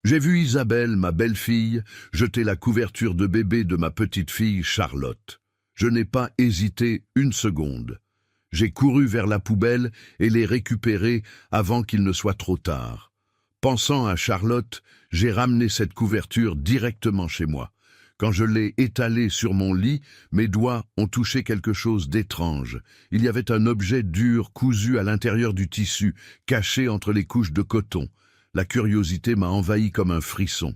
J'ai vu Isabelle, ma belle-fille, jeter la couverture de bébé de ma petite-fille Charlotte. Je n'ai pas hésité une seconde. J'ai couru vers la poubelle et l'ai récupérée avant qu'il ne soit trop tard. Pensant à Charlotte, j'ai ramené cette couverture directement chez moi. Quand je l'ai étalée sur mon lit, mes doigts ont touché quelque chose d'étrange. Il y avait un objet dur cousu à l'intérieur du tissu, caché entre les couches de coton. La curiosité m'a envahi comme un frisson.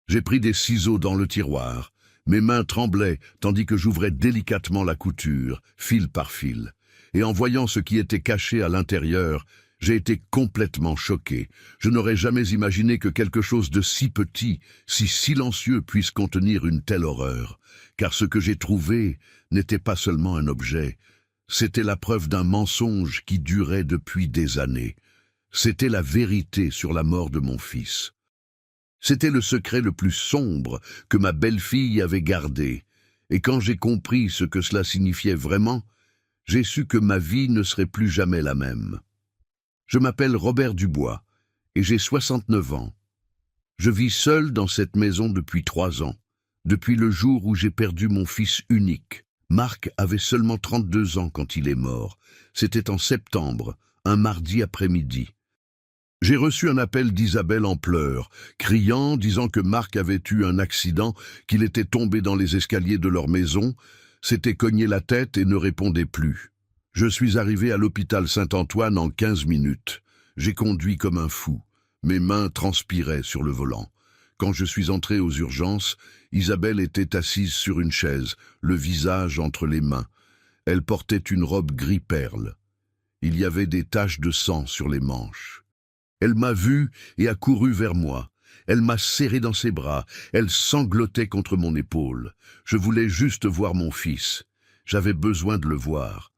J'ai pris des ciseaux dans le tiroir. Mes mains tremblaient tandis que j'ouvrais délicatement la couture, fil par fil. Et en voyant ce qui était caché à l'intérieur, j'ai été complètement choqué. Je n'aurais jamais imaginé que quelque chose de si petit, si silencieux puisse contenir une telle horreur. Car ce que j'ai trouvé n'était pas seulement un objet, c'était la preuve d'un mensonge qui durait depuis des années. C'était la vérité sur la mort de mon fils. C'était le secret le plus sombre que ma belle-fille avait gardé. Et quand j'ai compris ce que cela signifiait vraiment, j'ai su que ma vie ne serait plus jamais la même. Je m'appelle Robert Dubois et j'ai 69 ans. Je vis seul dans cette maison depuis 3 ans, depuis le jour où j'ai perdu mon fils unique. Marc avait seulement 32 ans quand il est mort. C'était en septembre, un mardi après-midi. J'ai reçu un appel d'Isabelle en pleurs, criant, disant que Marc avait eu un accident, qu'il était tombé dans les escaliers de leur maison, s'était cogné la tête et ne répondait plus. Je suis arrivé à l'hôpital Saint-Antoine en 15 minutes. J'ai conduit comme un fou. Mes mains transpiraient sur le volant. Quand je suis entré aux urgences, Isabelle était assise sur une chaise, le visage entre les mains. Elle portait une robe gris perle. Il y avait des taches de sang sur les manches. Elle m'a vu et a couru vers moi. Elle m'a serré dans ses bras. Elle sanglotait contre mon épaule. Je voulais juste voir mon fils. J'avais besoin de le voir.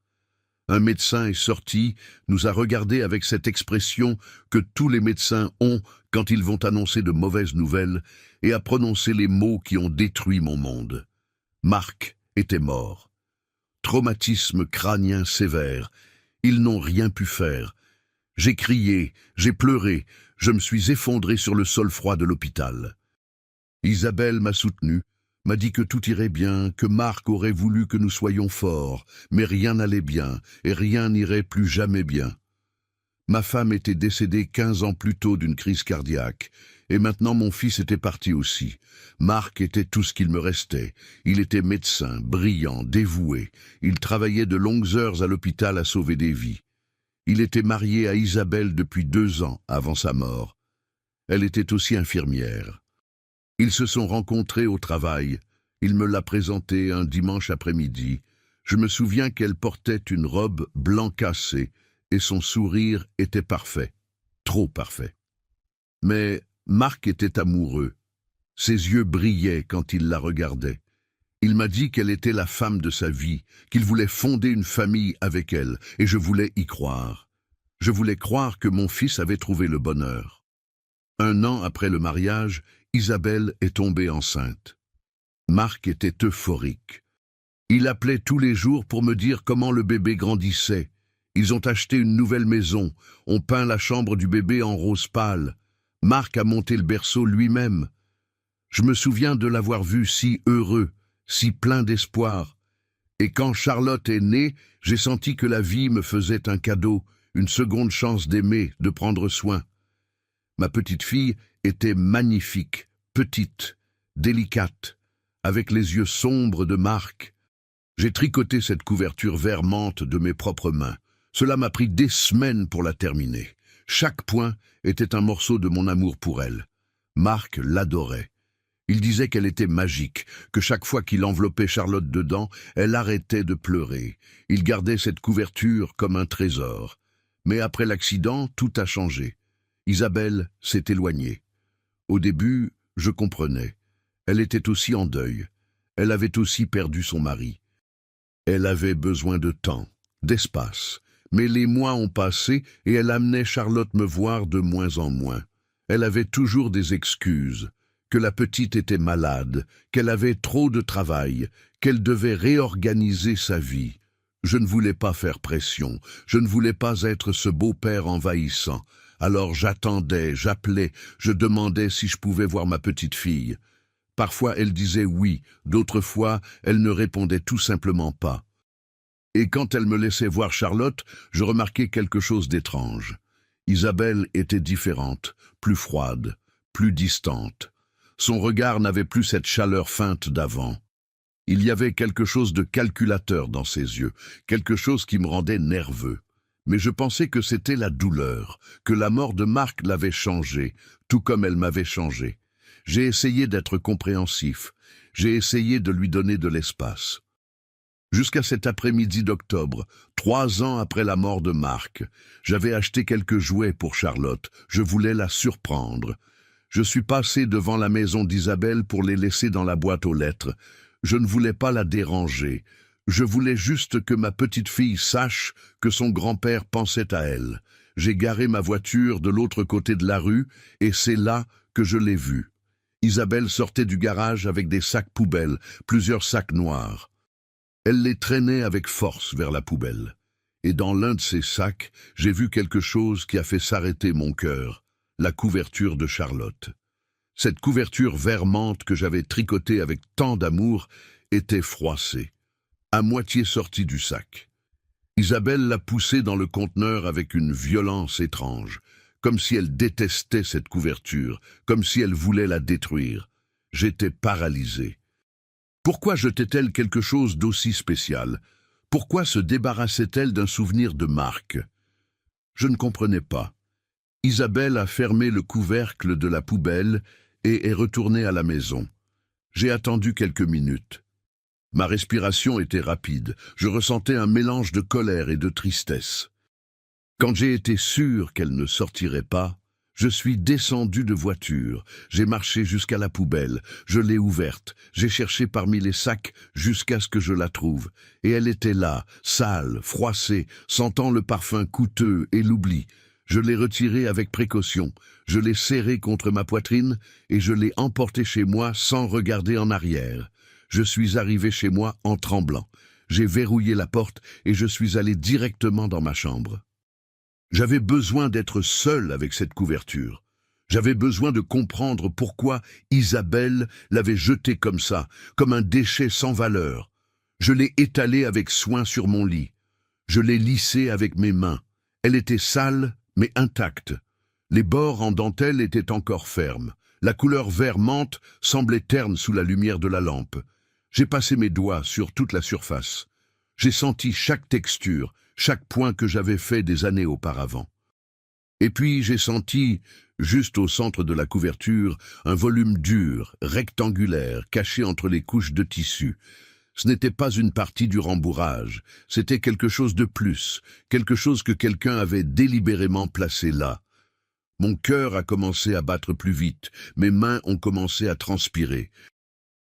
Un médecin est sorti, nous a regardés avec cette expression que tous les médecins ont quand ils vont annoncer de mauvaises nouvelles et a prononcé les mots qui ont détruit mon monde. Marc était mort. Traumatisme crânien sévère. Ils n'ont rien pu faire. J'ai crié, j'ai pleuré, je me suis effondré sur le sol froid de l'hôpital. Isabelle m'a soutenu, m'a dit que tout irait bien, que Marc aurait voulu que nous soyons forts, mais rien n'allait bien, et rien n'irait plus jamais bien. Ma femme était décédée 15 ans plus tôt d'une crise cardiaque, et maintenant mon fils était parti aussi. Marc était tout ce qu'il me restait. Il était médecin, brillant, dévoué. Il travaillait de longues heures à l'hôpital à sauver des vies. Il était marié à Isabelle depuis 2 ans avant sa mort. Elle était aussi infirmière. Ils se sont rencontrés au travail. Il me l'a présentée un dimanche après-midi. Je me souviens qu'elle portait une robe blanc cassé et son sourire était parfait, trop parfait. Mais Marc était amoureux. Ses yeux brillaient quand il la regardait. Il m'a dit qu'elle était la femme de sa vie, qu'il voulait fonder une famille avec elle, et je voulais y croire. Je voulais croire que mon fils avait trouvé le bonheur. 1 an après le mariage, Isabelle est tombée enceinte. Marc était euphorique. Il appelait tous les jours pour me dire comment le bébé grandissait. Ils ont acheté une nouvelle maison, ont peint la chambre du bébé en rose pâle. Marc a monté le berceau lui-même. Je me souviens de l'avoir vu si heureux, si plein d'espoir. Et quand Charlotte est née, j'ai senti que la vie me faisait un cadeau, une seconde chance d'aimer, de prendre soin. Ma petite fille était magnifique, petite, délicate, avec les yeux sombres de Marc. J'ai tricoté cette couverture vert menthe de mes propres mains. Cela m'a pris des semaines pour la terminer. Chaque point était un morceau de mon amour pour elle. Marc l'adorait. Il disait qu'elle était magique, que chaque fois qu'il enveloppait Charlotte dedans, elle arrêtait de pleurer. Il gardait cette couverture comme un trésor. Mais après l'accident, tout a changé. Isabelle s'est éloignée. Au début, je comprenais. Elle était aussi en deuil. Elle avait aussi perdu son mari. Elle avait besoin de temps, d'espace. Mais les mois ont passé et elle amenait Charlotte me voir de moins en moins. Elle avait toujours des excuses. Que la petite était malade, qu'elle avait trop de travail, qu'elle devait réorganiser sa vie. Je ne voulais pas faire pression, je ne voulais pas être ce beau-père envahissant. Alors j'attendais, j'appelais, je demandais si je pouvais voir ma petite fille. Parfois elle disait oui, d'autres fois elle ne répondait tout simplement pas. Et quand elle me laissait voir Charlotte, je remarquais quelque chose d'étrange. Isabelle était différente, plus froide, plus distante. Son regard n'avait plus cette chaleur feinte d'avant. Il y avait quelque chose de calculateur dans ses yeux, quelque chose qui me rendait nerveux. Mais je pensais que c'était la douleur, que la mort de Marc l'avait changé, tout comme elle m'avait changé. J'ai essayé d'être compréhensif, j'ai essayé de lui donner de l'espace. Jusqu'à cet après-midi d'octobre, 3 ans après la mort de Marc, j'avais acheté quelques jouets pour Charlotte, je voulais la surprendre. Je suis passé devant la maison d'Isabelle pour les laisser dans la boîte aux lettres. Je ne voulais pas la déranger. Je voulais juste que ma petite fille sache que son grand-père pensait à elle. J'ai garé ma voiture de l'autre côté de la rue et c'est là que je l'ai vue. Isabelle sortait du garage avec des sacs poubelles, plusieurs sacs noirs. Elle les traînait avec force vers la poubelle. Et dans l'un de ces sacs, j'ai vu quelque chose qui a fait s'arrêter mon cœur, la couverture de Charlotte. Cette couverture vert menthe que j'avais tricotée avec tant d'amour était froissée, à moitié sortie du sac. Isabelle l'a poussée dans le conteneur avec une violence étrange, comme si elle détestait cette couverture, comme si elle voulait la détruire. J'étais paralysé. Pourquoi jetait-elle quelque chose d'aussi spécial? Pourquoi se débarrassait-elle d'un souvenir de Marc? Je ne comprenais pas. Isabelle a fermé le couvercle de la poubelle et est retournée à la maison. J'ai attendu quelques minutes. Ma respiration était rapide. Je ressentais un mélange de colère et de tristesse. Quand j'ai été sûr qu'elle ne sortirait pas, je suis descendu de voiture. J'ai marché jusqu'à la poubelle. Je l'ai ouverte. J'ai cherché parmi les sacs jusqu'à ce que je la trouve. Et elle était là, sale, froissée, sentant le parfum coûteux et l'oubli. Je l'ai retirée avec précaution. Je l'ai serrée contre ma poitrine et je l'ai emportée chez moi sans regarder en arrière. Je suis arrivé chez moi en tremblant. J'ai verrouillé la porte et je suis allé directement dans ma chambre. J'avais besoin d'être seul avec cette couverture. J'avais besoin de comprendre pourquoi Isabelle l'avait jetée comme ça, comme un déchet sans valeur. Je l'ai étalée avec soin sur mon lit. Je l'ai lissée avec mes mains. Elle était sale, mais intacte. Les bords en dentelle étaient encore fermes. La couleur vert menthe semblait terne sous la lumière de la lampe. J'ai passé mes doigts sur toute la surface. J'ai senti chaque texture, chaque point que j'avais fait des années auparavant. Et puis j'ai senti, juste au centre de la couverture, un volume dur, rectangulaire, caché entre les couches de tissu. Ce n'était pas une partie du rembourrage, c'était quelque chose de plus, quelque chose que quelqu'un avait délibérément placé là. Mon cœur a commencé à battre plus vite, mes mains ont commencé à transpirer.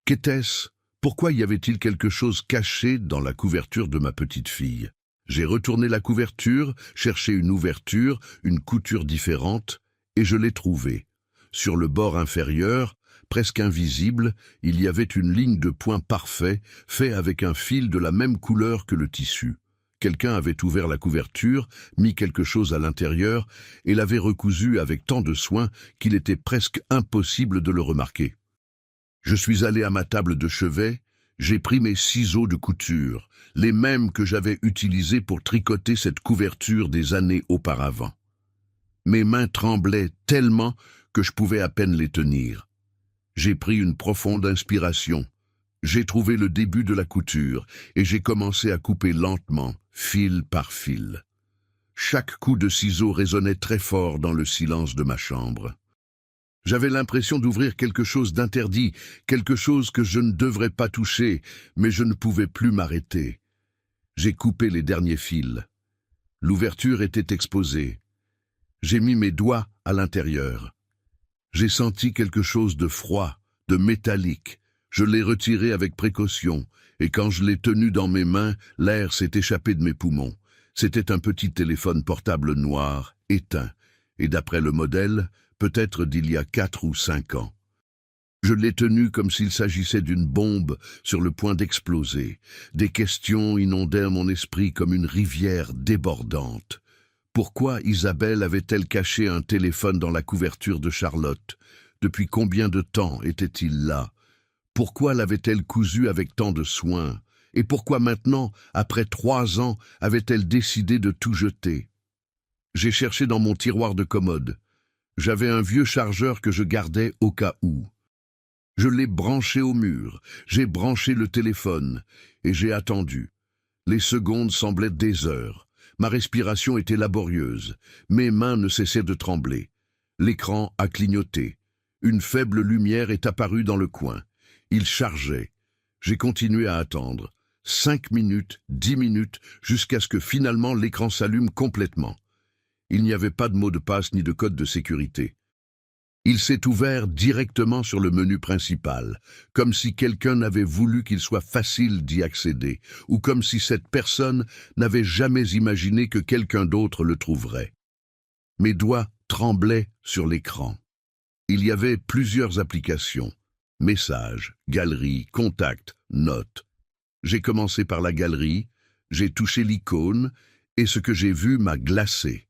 Qu'était-ce? Pourquoi y avait-il quelque chose caché dans la couverture de ma petite fille? J'ai retourné la couverture, cherché une ouverture, une couture différente, et je l'ai trouvée. Sur le bord inférieur, presque invisible, il y avait une ligne de point parfait, fait avec un fil de la même couleur que le tissu. Quelqu'un avait ouvert la couverture, mis quelque chose à l'intérieur, et l'avait recousu avec tant de soin qu'il était presque impossible de le remarquer. Je suis allé à ma table de chevet, j'ai pris mes ciseaux de couture, les mêmes que j'avais utilisés pour tricoter cette couverture des années auparavant. Mes mains tremblaient tellement que je pouvais à peine les tenir. J'ai pris une profonde inspiration. J'ai trouvé le début de la couture et j'ai commencé à couper lentement, fil par fil. Chaque coup de ciseau résonnait très fort dans le silence de ma chambre. J'avais l'impression d'ouvrir quelque chose d'interdit, quelque chose que je ne devrais pas toucher, mais je ne pouvais plus m'arrêter. J'ai coupé les derniers fils. L'ouverture était exposée. J'ai mis mes doigts à l'intérieur. J'ai senti quelque chose de froid, de métallique. Je l'ai retiré avec précaution, et quand je l'ai tenu dans mes mains, l'air s'est échappé de mes poumons. C'était un petit téléphone portable noir, éteint, et d'après le modèle, peut-être d'il y a 4 ou 5 ans. Je l'ai tenu comme s'il s'agissait d'une bombe sur le point d'exploser. Des questions inondèrent mon esprit comme une rivière débordante. Pourquoi Isabelle avait-elle caché un téléphone dans la couverture de Charlotte? Depuis combien de temps était-il là? Pourquoi l'avait-elle cousu avec tant de soin? Et pourquoi maintenant, après 3 ans, avait-elle décidé de tout jeter? J'ai cherché dans mon tiroir de commode. J'avais un vieux chargeur que je gardais au cas où. Je l'ai branché au mur, j'ai branché le téléphone, et j'ai attendu. Les secondes semblaient des heures. Ma respiration était laborieuse. Mes mains ne cessaient de trembler. L'écran a clignoté. Une faible lumière est apparue dans le coin. Il chargeait. J'ai continué à attendre. 5 minutes, 10 minutes, jusqu'à ce que finalement l'écran s'allume complètement. Il n'y avait pas de mot de passe ni de code de sécurité. Il s'est ouvert directement sur le menu principal, comme si quelqu'un avait voulu qu'il soit facile d'y accéder, ou comme si cette personne n'avait jamais imaginé que quelqu'un d'autre le trouverait. Mes doigts tremblaient sur l'écran. Il y avait plusieurs applications. Messages, galeries, contacts, notes. J'ai commencé par la galerie, j'ai touché l'icône, et ce que j'ai vu m'a glacé.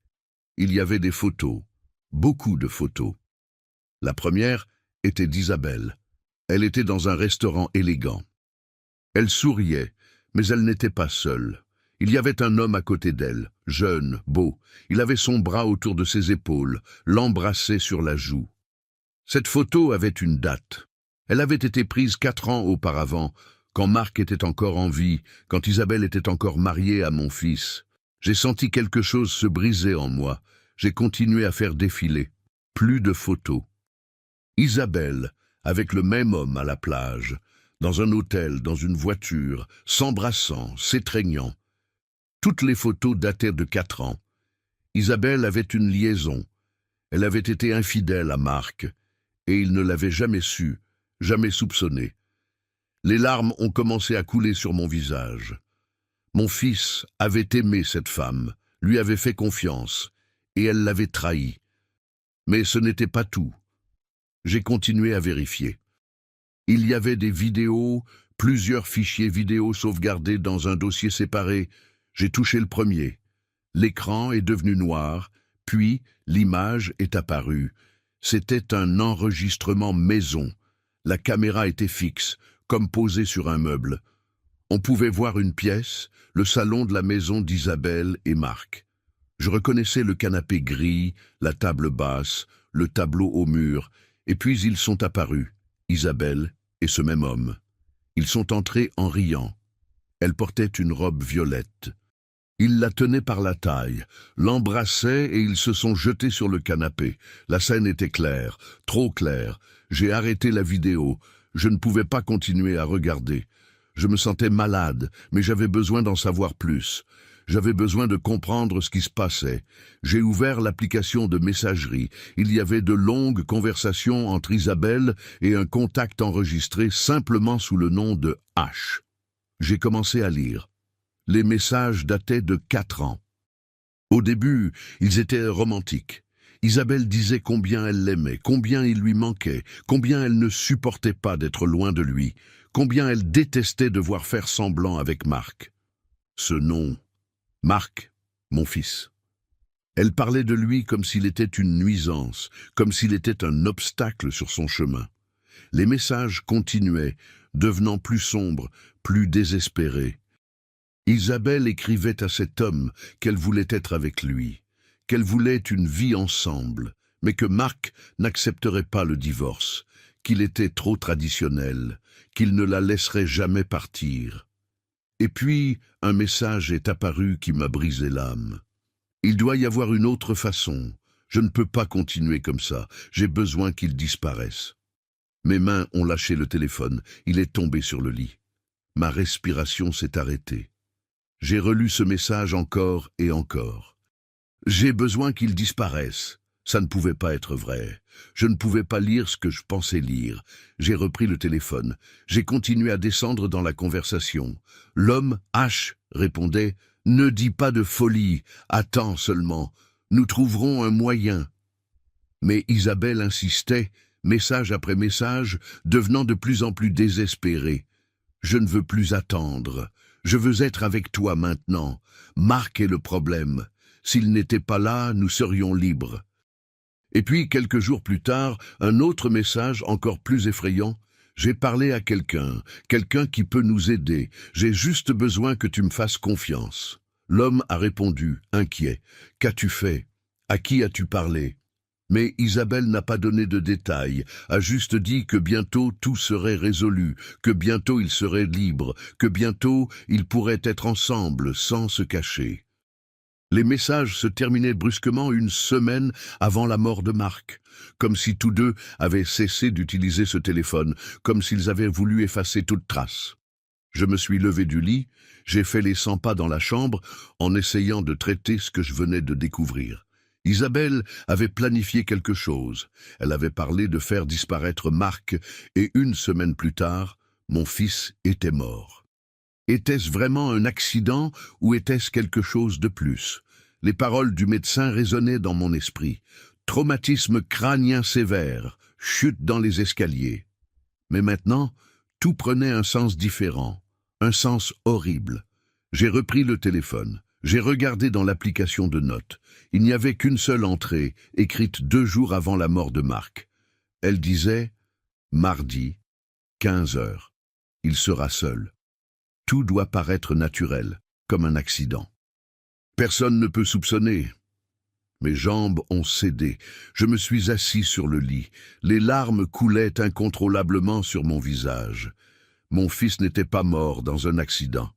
Il y avait des photos, beaucoup de photos. La première était d'Isabelle. Elle était dans un restaurant élégant. Elle souriait, mais elle n'était pas seule. Il y avait un homme à côté d'elle, jeune, beau. Il avait son bras autour de ses épaules, l'embrassait sur la joue. Cette photo avait une date. Elle avait été prise 4 ans auparavant, quand Marc était encore en vie, quand Isabelle était encore mariée à mon fils. J'ai senti quelque chose se briser en moi. J'ai continué à faire défiler. Plus de photos. Isabelle, avec le même homme à la plage, dans un hôtel, dans une voiture, s'embrassant, s'étreignant. Toutes les photos dataient de 4 ans. Isabelle avait une liaison. Elle avait été infidèle à Marc, et il ne l'avait jamais su, jamais soupçonné. Les larmes ont commencé à couler sur mon visage. Mon fils avait aimé cette femme, lui avait fait confiance, et elle l'avait trahi. Mais ce n'était pas tout. J'ai continué à vérifier. Il y avait des vidéos, plusieurs fichiers vidéo sauvegardés dans un dossier séparé. J'ai touché le premier. L'écran est devenu noir, puis l'image est apparue. C'était un enregistrement maison. La caméra était fixe, comme posée sur un meuble. On pouvait voir une pièce, le salon de la maison d'Isabelle et Marc. Je reconnaissais le canapé gris, la table basse, le tableau au mur, et puis ils sont apparus, Isabelle et ce même homme. Ils sont entrés en riant. Elle portait une robe violette. Il la tenait par la taille, l'embrassait et ils se sont jetés sur le canapé. La scène était claire, trop claire. J'ai arrêté la vidéo. Je ne pouvais pas continuer à regarder. Je me sentais malade, mais j'avais besoin d'en savoir plus. J'avais besoin de comprendre ce qui se passait. J'ai ouvert l'application de messagerie. Il y avait de longues conversations entre Isabelle et un contact enregistré simplement sous le nom de H. J'ai commencé à lire. Les messages dataient de 4 ans. Au début, ils étaient romantiques. Isabelle disait combien elle l'aimait, combien il lui manquait, combien elle ne supportait pas d'être loin de lui, combien elle détestait devoir faire semblant avec Marc. Ce nom, Marc, mon fils. Elle parlait de lui comme s'il était une nuisance, comme s'il était un obstacle sur son chemin. Les messages continuaient, devenant plus sombres, plus désespérés. Isabelle écrivait à cet homme qu'elle voulait être avec lui, qu'elle voulait une vie ensemble, mais que Marc n'accepterait pas le divorce, qu'il était trop traditionnel, qu'il ne la laisserait jamais partir. Et puis, un message est apparu qui m'a brisé l'âme. Il doit y avoir une autre façon. Je ne peux pas continuer comme ça. J'ai besoin qu'il disparaisse. Mes mains ont lâché le téléphone. Il est tombé sur le lit. Ma respiration s'est arrêtée. J'ai relu ce message encore et encore. J'ai besoin qu'il disparaisse. Ça ne pouvait pas être vrai. Je ne pouvais pas lire ce que je pensais lire. J'ai repris le téléphone. J'ai continué à descendre dans la conversation. L'homme, H, répondait « Ne dis pas de folie, attends seulement. Nous trouverons un moyen. » Mais Isabelle insistait, message après message, devenant de plus en plus désespérée. « Je ne veux plus attendre. Je veux être avec toi maintenant. Marc est le problème. S'il n'était pas là, nous serions libres. Et puis, quelques jours plus tard, un autre message encore plus effrayant. J'ai parlé à quelqu'un qui peut nous aider. J'ai juste besoin que tu me fasses confiance. L'homme a répondu, inquiet. Qu'as-tu fait? À qui as-tu parlé? Mais Isabelle n'a pas donné de détails, a juste dit que bientôt tout serait résolu, que bientôt ils seraient libres, que bientôt ils pourraient être ensemble sans se cacher. Les messages se terminaient brusquement une semaine avant la mort de Marc, comme si tous deux avaient cessé d'utiliser ce téléphone, comme s'ils avaient voulu effacer toute trace. Je me suis levé du lit, j'ai fait les 100 pas dans la chambre en essayant de traiter ce que je venais de découvrir. Isabelle avait planifié quelque chose. Elle avait parlé de faire disparaître Marc et une semaine plus tard, mon fils était mort. Était-ce vraiment un accident ou était-ce quelque chose de plus? Les paroles du médecin résonnaient dans mon esprit. Traumatisme crânien sévère, chute dans les escaliers. Mais maintenant, tout prenait un sens différent, un sens horrible. J'ai repris le téléphone. J'ai regardé dans l'application de notes. Il n'y avait qu'une seule entrée, écrite 2 jours avant la mort de Marc. Elle disait « Mardi, 15 heures. Il sera seul. » Tout doit paraître naturel, comme un accident. Personne ne peut soupçonner. Mes jambes ont cédé. Je me suis assis sur le lit. Les larmes coulaient incontrôlablement sur mon visage. Mon fils n'était pas mort dans un accident.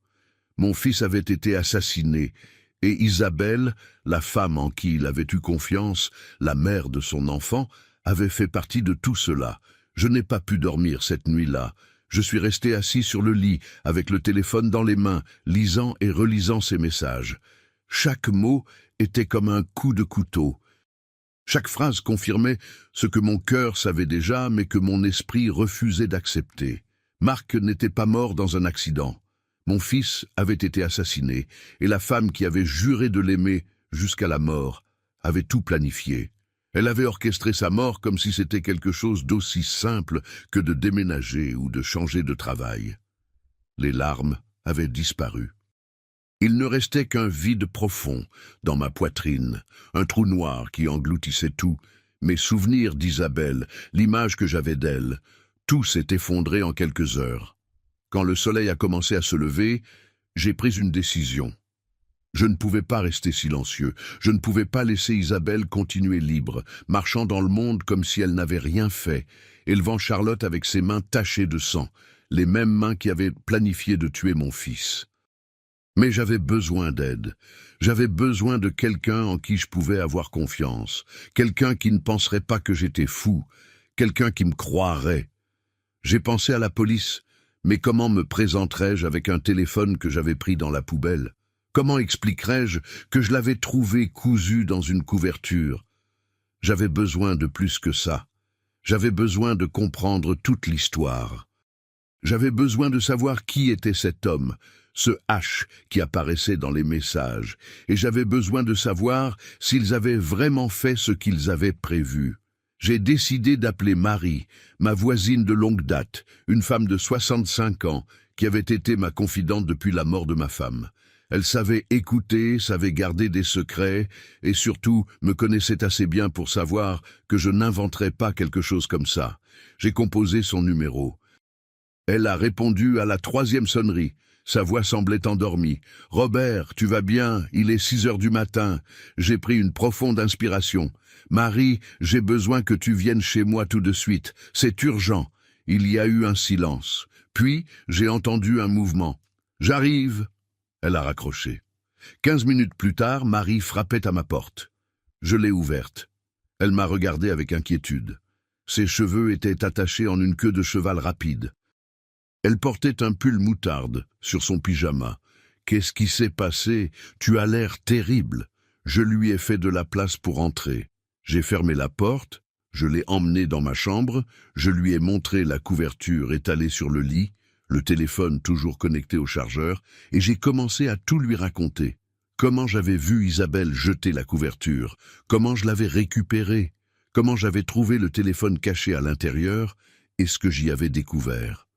Mon fils avait été assassiné, et Isabelle, la femme en qui il avait eu confiance, la mère de son enfant, avait fait partie de tout cela. Je n'ai pas pu dormir cette nuit-là. Je suis resté assis sur le lit, avec le téléphone dans les mains, lisant et relisant ces messages. Chaque mot était comme un coup de couteau. Chaque phrase confirmait ce que mon cœur savait déjà, mais que mon esprit refusait d'accepter. Marc n'était pas mort dans un accident. Mon fils avait été assassiné, et la femme qui avait juré de l'aimer jusqu'à la mort avait tout planifié. Elle avait orchestré sa mort comme si c'était quelque chose d'aussi simple que de déménager ou de changer de travail. Les larmes avaient disparu. Il ne restait qu'un vide profond dans ma poitrine, un trou noir qui engloutissait tout, mes souvenirs d'Isabelle, l'image que j'avais d'elle. Tout s'est effondré en quelques heures. Quand le soleil a commencé à se lever, j'ai pris une décision. Je ne pouvais pas rester silencieux, je ne pouvais pas laisser Isabelle continuer libre, marchant dans le monde comme si elle n'avait rien fait, élevant Charlotte avec ses mains tachées de sang, les mêmes mains qui avaient planifié de tuer mon fils. Mais j'avais besoin d'aide, j'avais besoin de quelqu'un en qui je pouvais avoir confiance, quelqu'un qui ne penserait pas que j'étais fou, quelqu'un qui me croirait. J'ai pensé à la police, mais comment me présenterais-je avec un téléphone que j'avais pris dans la poubelle? Comment expliquerais-je que je l'avais trouvé cousu dans une couverture? J'avais besoin de plus que ça. J'avais besoin de comprendre toute l'histoire. J'avais besoin de savoir qui était cet homme, ce H qui apparaissait dans les messages, et j'avais besoin de savoir s'ils avaient vraiment fait ce qu'ils avaient prévu. J'ai décidé d'appeler Marie, ma voisine de longue date, une femme de 65 ans, qui avait été ma confidente depuis la mort de ma femme. Elle savait écouter, savait garder des secrets, et surtout me connaissait assez bien pour savoir que je n'inventerais pas quelque chose comme ça. J'ai composé son numéro. Elle a répondu à la 3e sonnerie. Sa voix semblait endormie. « Robert, tu vas bien? Il est 6 heures du matin. » J'ai pris une profonde inspiration. « Marie, j'ai besoin que tu viennes chez moi tout de suite. C'est urgent. » Il y a eu un silence. Puis, j'ai entendu un mouvement. « J'arrive !» Elle a raccroché. 15 minutes plus tard, Marie frappait à ma porte. Je l'ai ouverte. Elle m'a regardé avec inquiétude. Ses cheveux étaient attachés en une queue de cheval rapide. Elle portait un pull moutarde sur son pyjama. « Qu'est-ce qui s'est passé? Tu as l'air terrible. » Je lui ai fait de la place pour entrer. J'ai fermé la porte, je l'ai emmenée dans ma chambre, je lui ai montré la couverture étalée sur le lit, le téléphone toujours connecté au chargeur, et j'ai commencé à tout lui raconter. Comment j'avais vu Isabelle jeter la couverture, comment je l'avais récupérée, comment j'avais trouvé le téléphone caché à l'intérieur, et ce que j'y avais découvert.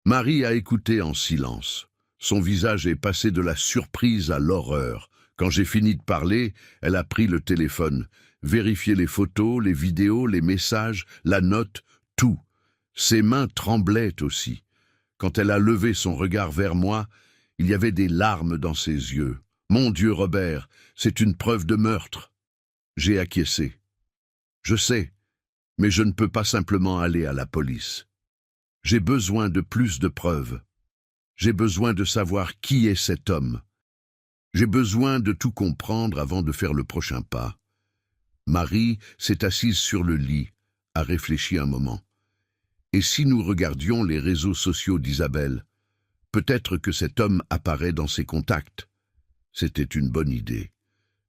Marie a écouté en silence. Son visage est passé de la surprise à l'horreur, Quand j'ai fini de parler, elle a pris le téléphone, vérifié les photos, les vidéos, les messages, la note, tout. Ses mains tremblaient aussi. Quand elle a levé son regard vers moi, il y avait des larmes dans ses yeux. Mon Dieu, Robert, c'est une preuve de meurtre. J'ai acquiescé. Je sais, mais je ne peux pas simplement aller à la police. J'ai besoin de plus de preuves. J'ai besoin de savoir qui est cet homme. J'ai besoin de tout comprendre avant de faire le prochain pas. Marie s'est assise sur le lit, a réfléchi un moment. Et si nous regardions les réseaux sociaux d'Isabelle, peut-être que cet homme apparaît dans ses contacts. C'était une bonne idée.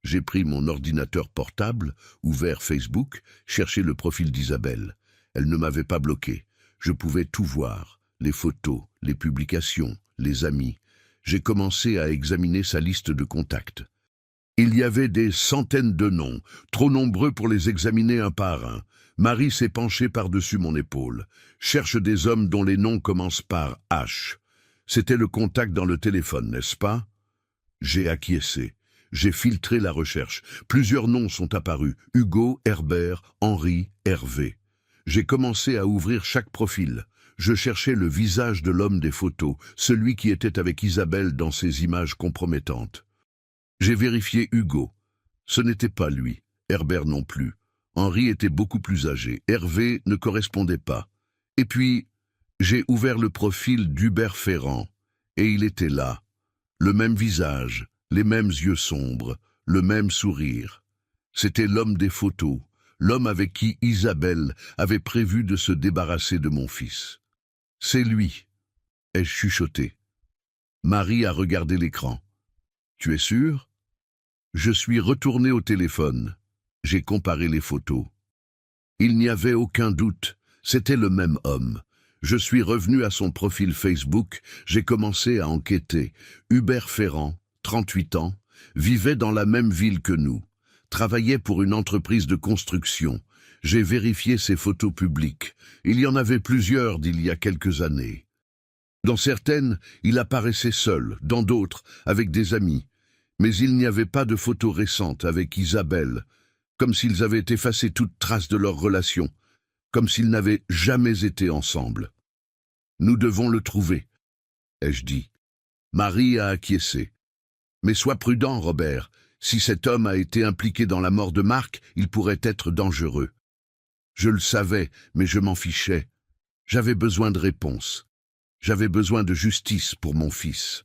J'ai pris mon ordinateur portable, ouvert Facebook, cherché le profil d'Isabelle. Elle ne m'avait pas bloqué. Je pouvais tout voir, les photos, les publications, les amis. J'ai commencé à examiner sa liste de contacts. Il y avait des centaines de noms, trop nombreux pour les examiner un par un. Marie s'est penchée par-dessus mon épaule. Cherche des hommes dont les noms commencent par H. C'était le contact dans le téléphone, n'est-ce pas? J'ai acquiescé. J'ai filtré la recherche. Plusieurs noms sont apparus. Hugo, Herbert, Henri, Hervé. J'ai commencé à ouvrir chaque profil. Je cherchais le visage de l'homme des photos, celui qui était avec Isabelle dans ces images compromettantes. J'ai vérifié Hugo. Ce n'était pas lui. Herbert non plus. Henri était beaucoup plus âgé. Hervé ne correspondait pas. Et puis, j'ai ouvert le profil d'Hubert Ferrand. Et il était là. Le même visage, les mêmes yeux sombres, le même sourire. C'était l'homme des photos, l'homme avec qui Isabelle avait prévu de se débarrasser de mon fils. C'est lui, ai-je chuchoté. Marie a regardé l'écran. Tu es sûr? Je suis retourné au téléphone. J'ai comparé les photos. Il n'y avait aucun doute, c'était le même homme. Je suis revenu à son profil Facebook, j'ai commencé à enquêter. Hubert Ferrand, 38 ans, vivait dans la même ville que nous, travaillait pour une entreprise de construction. J'ai vérifié ses photos publiques. Il y en avait plusieurs d'il y a quelques années. Dans certaines, il apparaissait seul, dans d'autres, avec des amis. Mais il n'y avait pas de photos récentes avec Isabelle, comme s'ils avaient effacé toute trace de leur relation, comme s'ils n'avaient jamais été ensemble. Nous devons le trouver, ai-je dit. Marie a acquiescé. Mais sois prudent, Robert. Si cet homme a été impliqué dans la mort de Marc, il pourrait être dangereux. Je le savais, mais je m'en fichais. J'avais besoin de réponses. J'avais besoin de justice pour mon fils.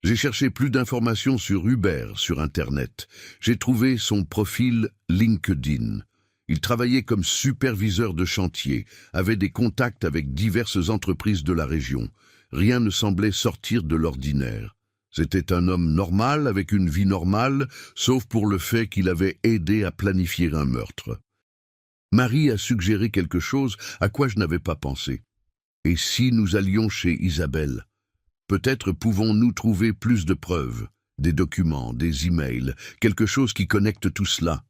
J'ai cherché plus d'informations sur Hubert sur Internet. J'ai trouvé son profil LinkedIn. Il travaillait comme superviseur de chantier, avait des contacts avec diverses entreprises de la région. Rien ne semblait sortir de l'ordinaire. C'était un homme normal, avec une vie normale, sauf pour le fait qu'il avait aidé à planifier un meurtre. Marie a suggéré quelque chose à quoi je n'avais pas pensé. Et si nous allions chez Isabelle? Peut-être pouvons-nous trouver plus de preuves, des documents, des emails, quelque chose qui connecte tout cela.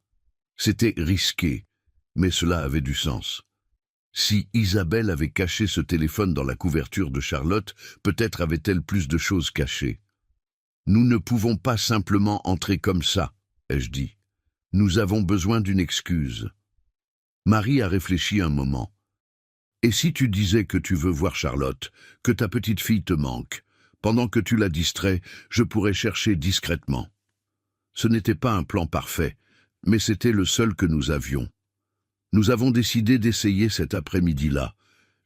C'était risqué, mais cela avait du sens. Si Isabelle avait caché ce téléphone dans la couverture de Charlotte, peut-être avait-elle plus de choses cachées. Nous ne pouvons pas simplement entrer comme ça, ai-je dit. Nous avons besoin d'une excuse. Marie a réfléchi un moment. Et si tu disais que tu veux voir Charlotte, que ta petite fille te manque, pendant que tu la distrais, je pourrais chercher discrètement. Ce n'était pas un plan parfait, mais c'était le seul que nous avions. Nous avons décidé d'essayer cet après-midi-là.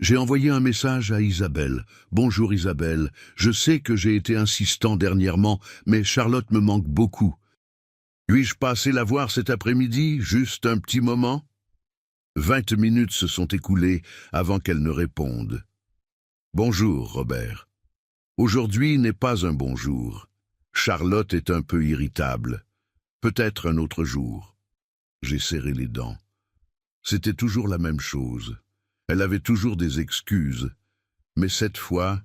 J'ai envoyé un message à Isabelle. « Bonjour Isabelle, je sais que j'ai été insistant dernièrement, mais Charlotte me manque beaucoup. Puis-je passer la voir cet après-midi, juste un petit moment ?» 20 minutes se sont écoulées avant qu'elle ne réponde. « Bonjour, Robert. Aujourd'hui n'est pas un bon jour. Charlotte est un peu irritable. Peut-être un autre jour. » J'ai serré les dents. C'était toujours la même chose. Elle avait toujours des excuses. Mais cette fois,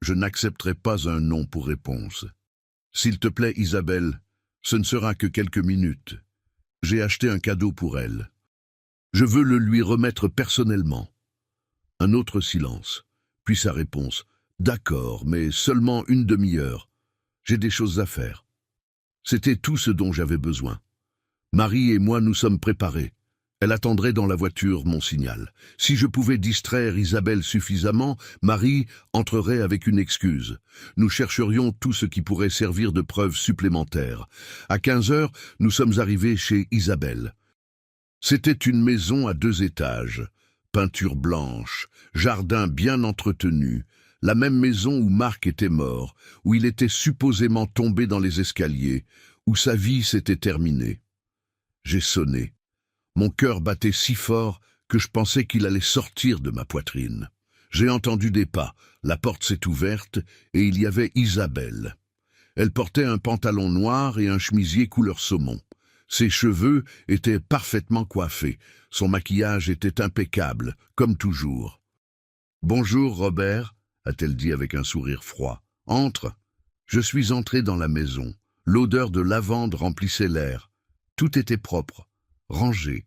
je n'accepterai pas un non pour réponse. « S'il te plaît, Isabelle, ce ne sera que quelques minutes. J'ai acheté un cadeau pour elle. Je veux le lui remettre personnellement. » Un autre silence, puis sa réponse. « D'accord, mais seulement une demi-heure. J'ai des choses à faire. » C'était tout ce dont j'avais besoin. Marie et moi nous sommes préparés. Elle attendrait dans la voiture mon signal. Si je pouvais distraire Isabelle suffisamment, Marie entrerait avec une excuse. Nous chercherions tout ce qui pourrait servir de preuve supplémentaire. À 15 heures, nous sommes arrivés chez Isabelle. C'était une maison à 2 étages, peinture blanche, jardin bien entretenu, la même maison où Marc était mort, où il était supposément tombé dans les escaliers, où sa vie s'était terminée. J'ai sonné. Mon cœur battait si fort que je pensais qu'il allait sortir de ma poitrine. J'ai entendu des pas, la porte s'est ouverte et il y avait Isabelle. Elle portait un pantalon noir et un chemisier couleur saumon. Ses cheveux étaient parfaitement coiffés, son maquillage était impeccable, comme toujours. « Bonjour, Robert », a-t-elle dit avec un sourire froid. « Entre ». Je suis entré dans la maison. L'odeur de lavande remplissait l'air. Tout était propre, rangé,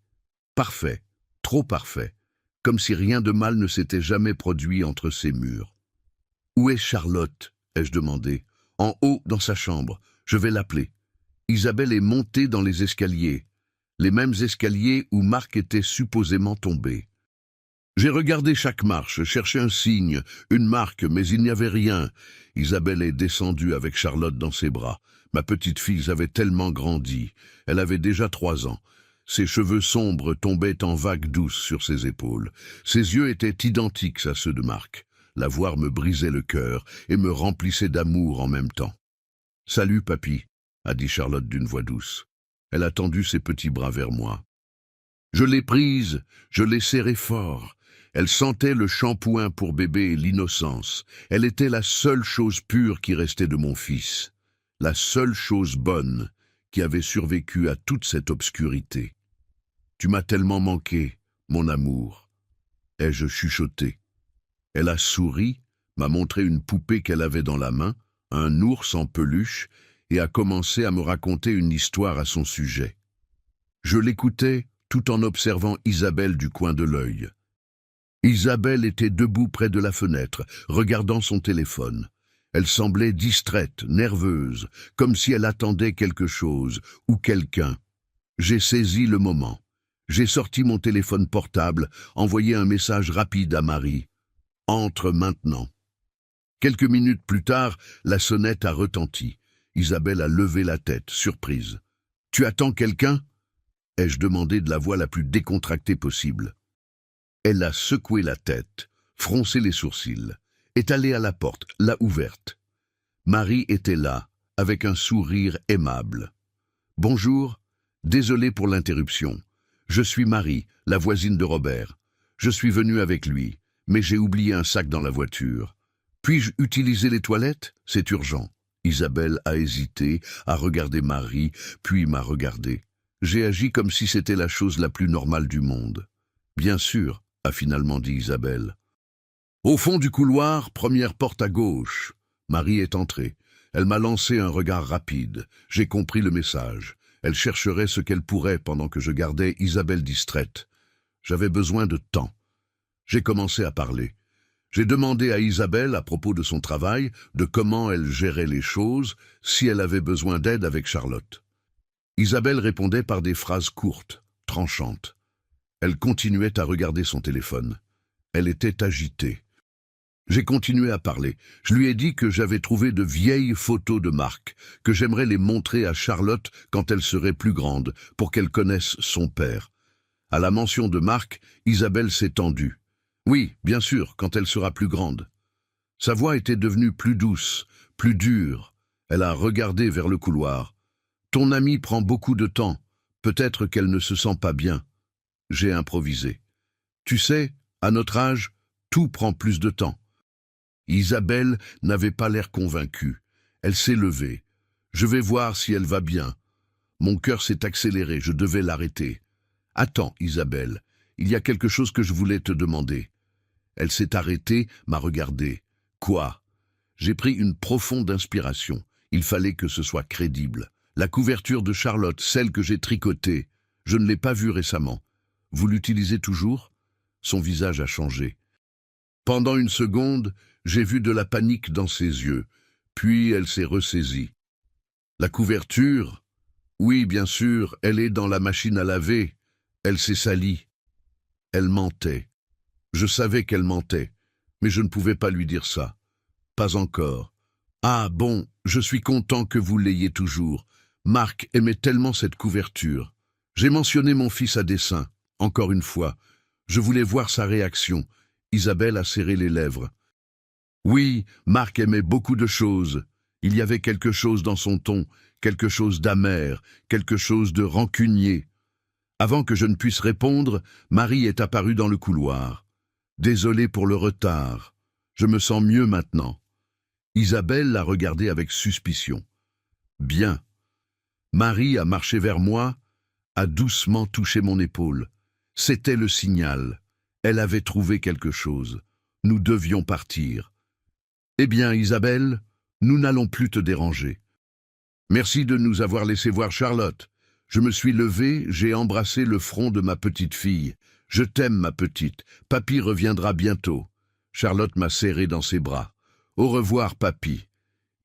parfait, trop parfait, comme si rien de mal ne s'était jamais produit entre ces murs. « Où est Charlotte ?» ai-je demandé. « En haut, dans sa chambre. Je vais l'appeler. » Isabelle est montée dans les escaliers, les mêmes escaliers où Marc était supposément tombé. J'ai regardé chaque marche, cherché un signe, une marque, mais il n'y avait rien. Isabelle est descendue avec Charlotte dans ses bras. Ma petite fille avait tellement grandi. Elle avait déjà 3 ans. Ses cheveux sombres tombaient en vagues douces sur ses épaules. Ses yeux étaient identiques à ceux de Marc. La voir me brisait le cœur et me remplissait d'amour en même temps. « Salut, papy », a dit Charlotte d'une voix douce. Elle a tendu ses petits bras vers moi. Je l'ai prise, je l'ai serrée fort. Elle sentait le shampoing pour bébé et l'innocence. Elle était la seule chose pure qui restait de mon fils. La seule chose bonne qui avait survécu à toute cette obscurité. « Tu m'as tellement manqué, mon amour », ai-je chuchoté. Elle a souri, m'a montré une poupée qu'elle avait dans la main, un ours en peluche, et a commencé à me raconter une histoire à son sujet. Je l'écoutais tout en observant Isabelle du coin de l'œil. Isabelle était debout près de la fenêtre, regardant son téléphone. Elle semblait distraite, nerveuse, comme si elle attendait quelque chose ou quelqu'un. J'ai saisi le moment. J'ai sorti mon téléphone portable, envoyé un message rapide à Marie. « Entre maintenant ». Quelques minutes plus tard, la sonnette a retenti. Isabelle a levé la tête, surprise. « Tu attends quelqu'un » ai-je demandé de la voix la plus décontractée possible. Elle a secoué la tête, froncé les sourcils, est allée à la porte, l'a ouverte. Marie était là, avec un sourire aimable. « Bonjour, désolé pour l'interruption. Je suis Marie, la voisine de Robert. Je suis venue avec lui, mais j'ai oublié un sac dans la voiture. Puis-je utiliser les toilettes? C'est urgent. » Isabelle a hésité, a regardé Marie, puis m'a regardé. J'ai agi comme si c'était la chose la plus normale du monde. « Bien sûr », a finalement dit Isabelle. Au fond du couloir, première porte à gauche. Marie est entrée. Elle m'a lancé un regard rapide. J'ai compris le message. Elle chercherait ce qu'elle pourrait pendant que je gardais Isabelle distraite. J'avais besoin de temps. J'ai commencé à parler. J'ai demandé à Isabelle à propos de son travail, de comment elle gérait les choses, si elle avait besoin d'aide avec Charlotte. Isabelle répondait par des phrases courtes, tranchantes. Elle continuait à regarder son téléphone. Elle était agitée. J'ai continué à parler. Je lui ai dit que j'avais trouvé de vieilles photos de Marc, que j'aimerais les montrer à Charlotte quand elle serait plus grande, pour qu'elle connaisse son père. À la mention de Marc, Isabelle s'est tendue. Oui, bien sûr, quand elle sera plus grande. Sa voix était devenue plus douce, plus dure. Elle a regardé vers le couloir. Ton amie prend beaucoup de temps. Peut-être qu'elle ne se sent pas bien. J'ai improvisé. Tu sais, à notre âge, tout prend plus de temps. Isabelle n'avait pas l'air convaincue. Elle s'est levée. Je vais voir si elle va bien. Mon cœur s'est accéléré, je devais l'arrêter. Attends, Isabelle, il y a quelque chose que je voulais te demander. Elle s'est arrêtée, m'a regardé. Quoi? J'ai pris une profonde inspiration. Il fallait que ce soit crédible. La couverture de Charlotte, celle que j'ai tricotée, je ne l'ai pas vue récemment. Vous l'utilisez toujours? Son visage a changé. Pendant une seconde, j'ai vu de la panique dans ses yeux, puis elle s'est ressaisie. La couverture? Oui, bien sûr, elle est dans la machine à laver. Elle s'est salie. Elle mentait. Je savais qu'elle mentait, mais je ne pouvais pas lui dire ça. Pas encore. Ah bon, je suis content que vous l'ayez toujours. Marc aimait tellement cette couverture. J'ai mentionné mon fils à dessein, encore une fois. Je voulais voir sa réaction. Isabelle a serré les lèvres. Oui, Marc aimait beaucoup de choses. Il y avait quelque chose dans son ton, quelque chose d'amer, quelque chose de rancunier. Avant que je ne puisse répondre, Marie est apparue dans le couloir. Désolé pour le retard. Je me sens mieux maintenant. Isabelle l'a regardé avec suspicion. Bien. Marie a marché vers moi, a doucement touché mon épaule. C'était le signal. Elle avait trouvé quelque chose. Nous devions partir. Eh bien, Isabelle, nous n'allons plus te déranger. Merci de nous avoir laissé voir Charlotte. Je me suis levé, j'ai embrassé le front de ma petite fille. Je t'aime, ma petite. Papy reviendra bientôt. Charlotte m'a serré dans ses bras. Au revoir, papy.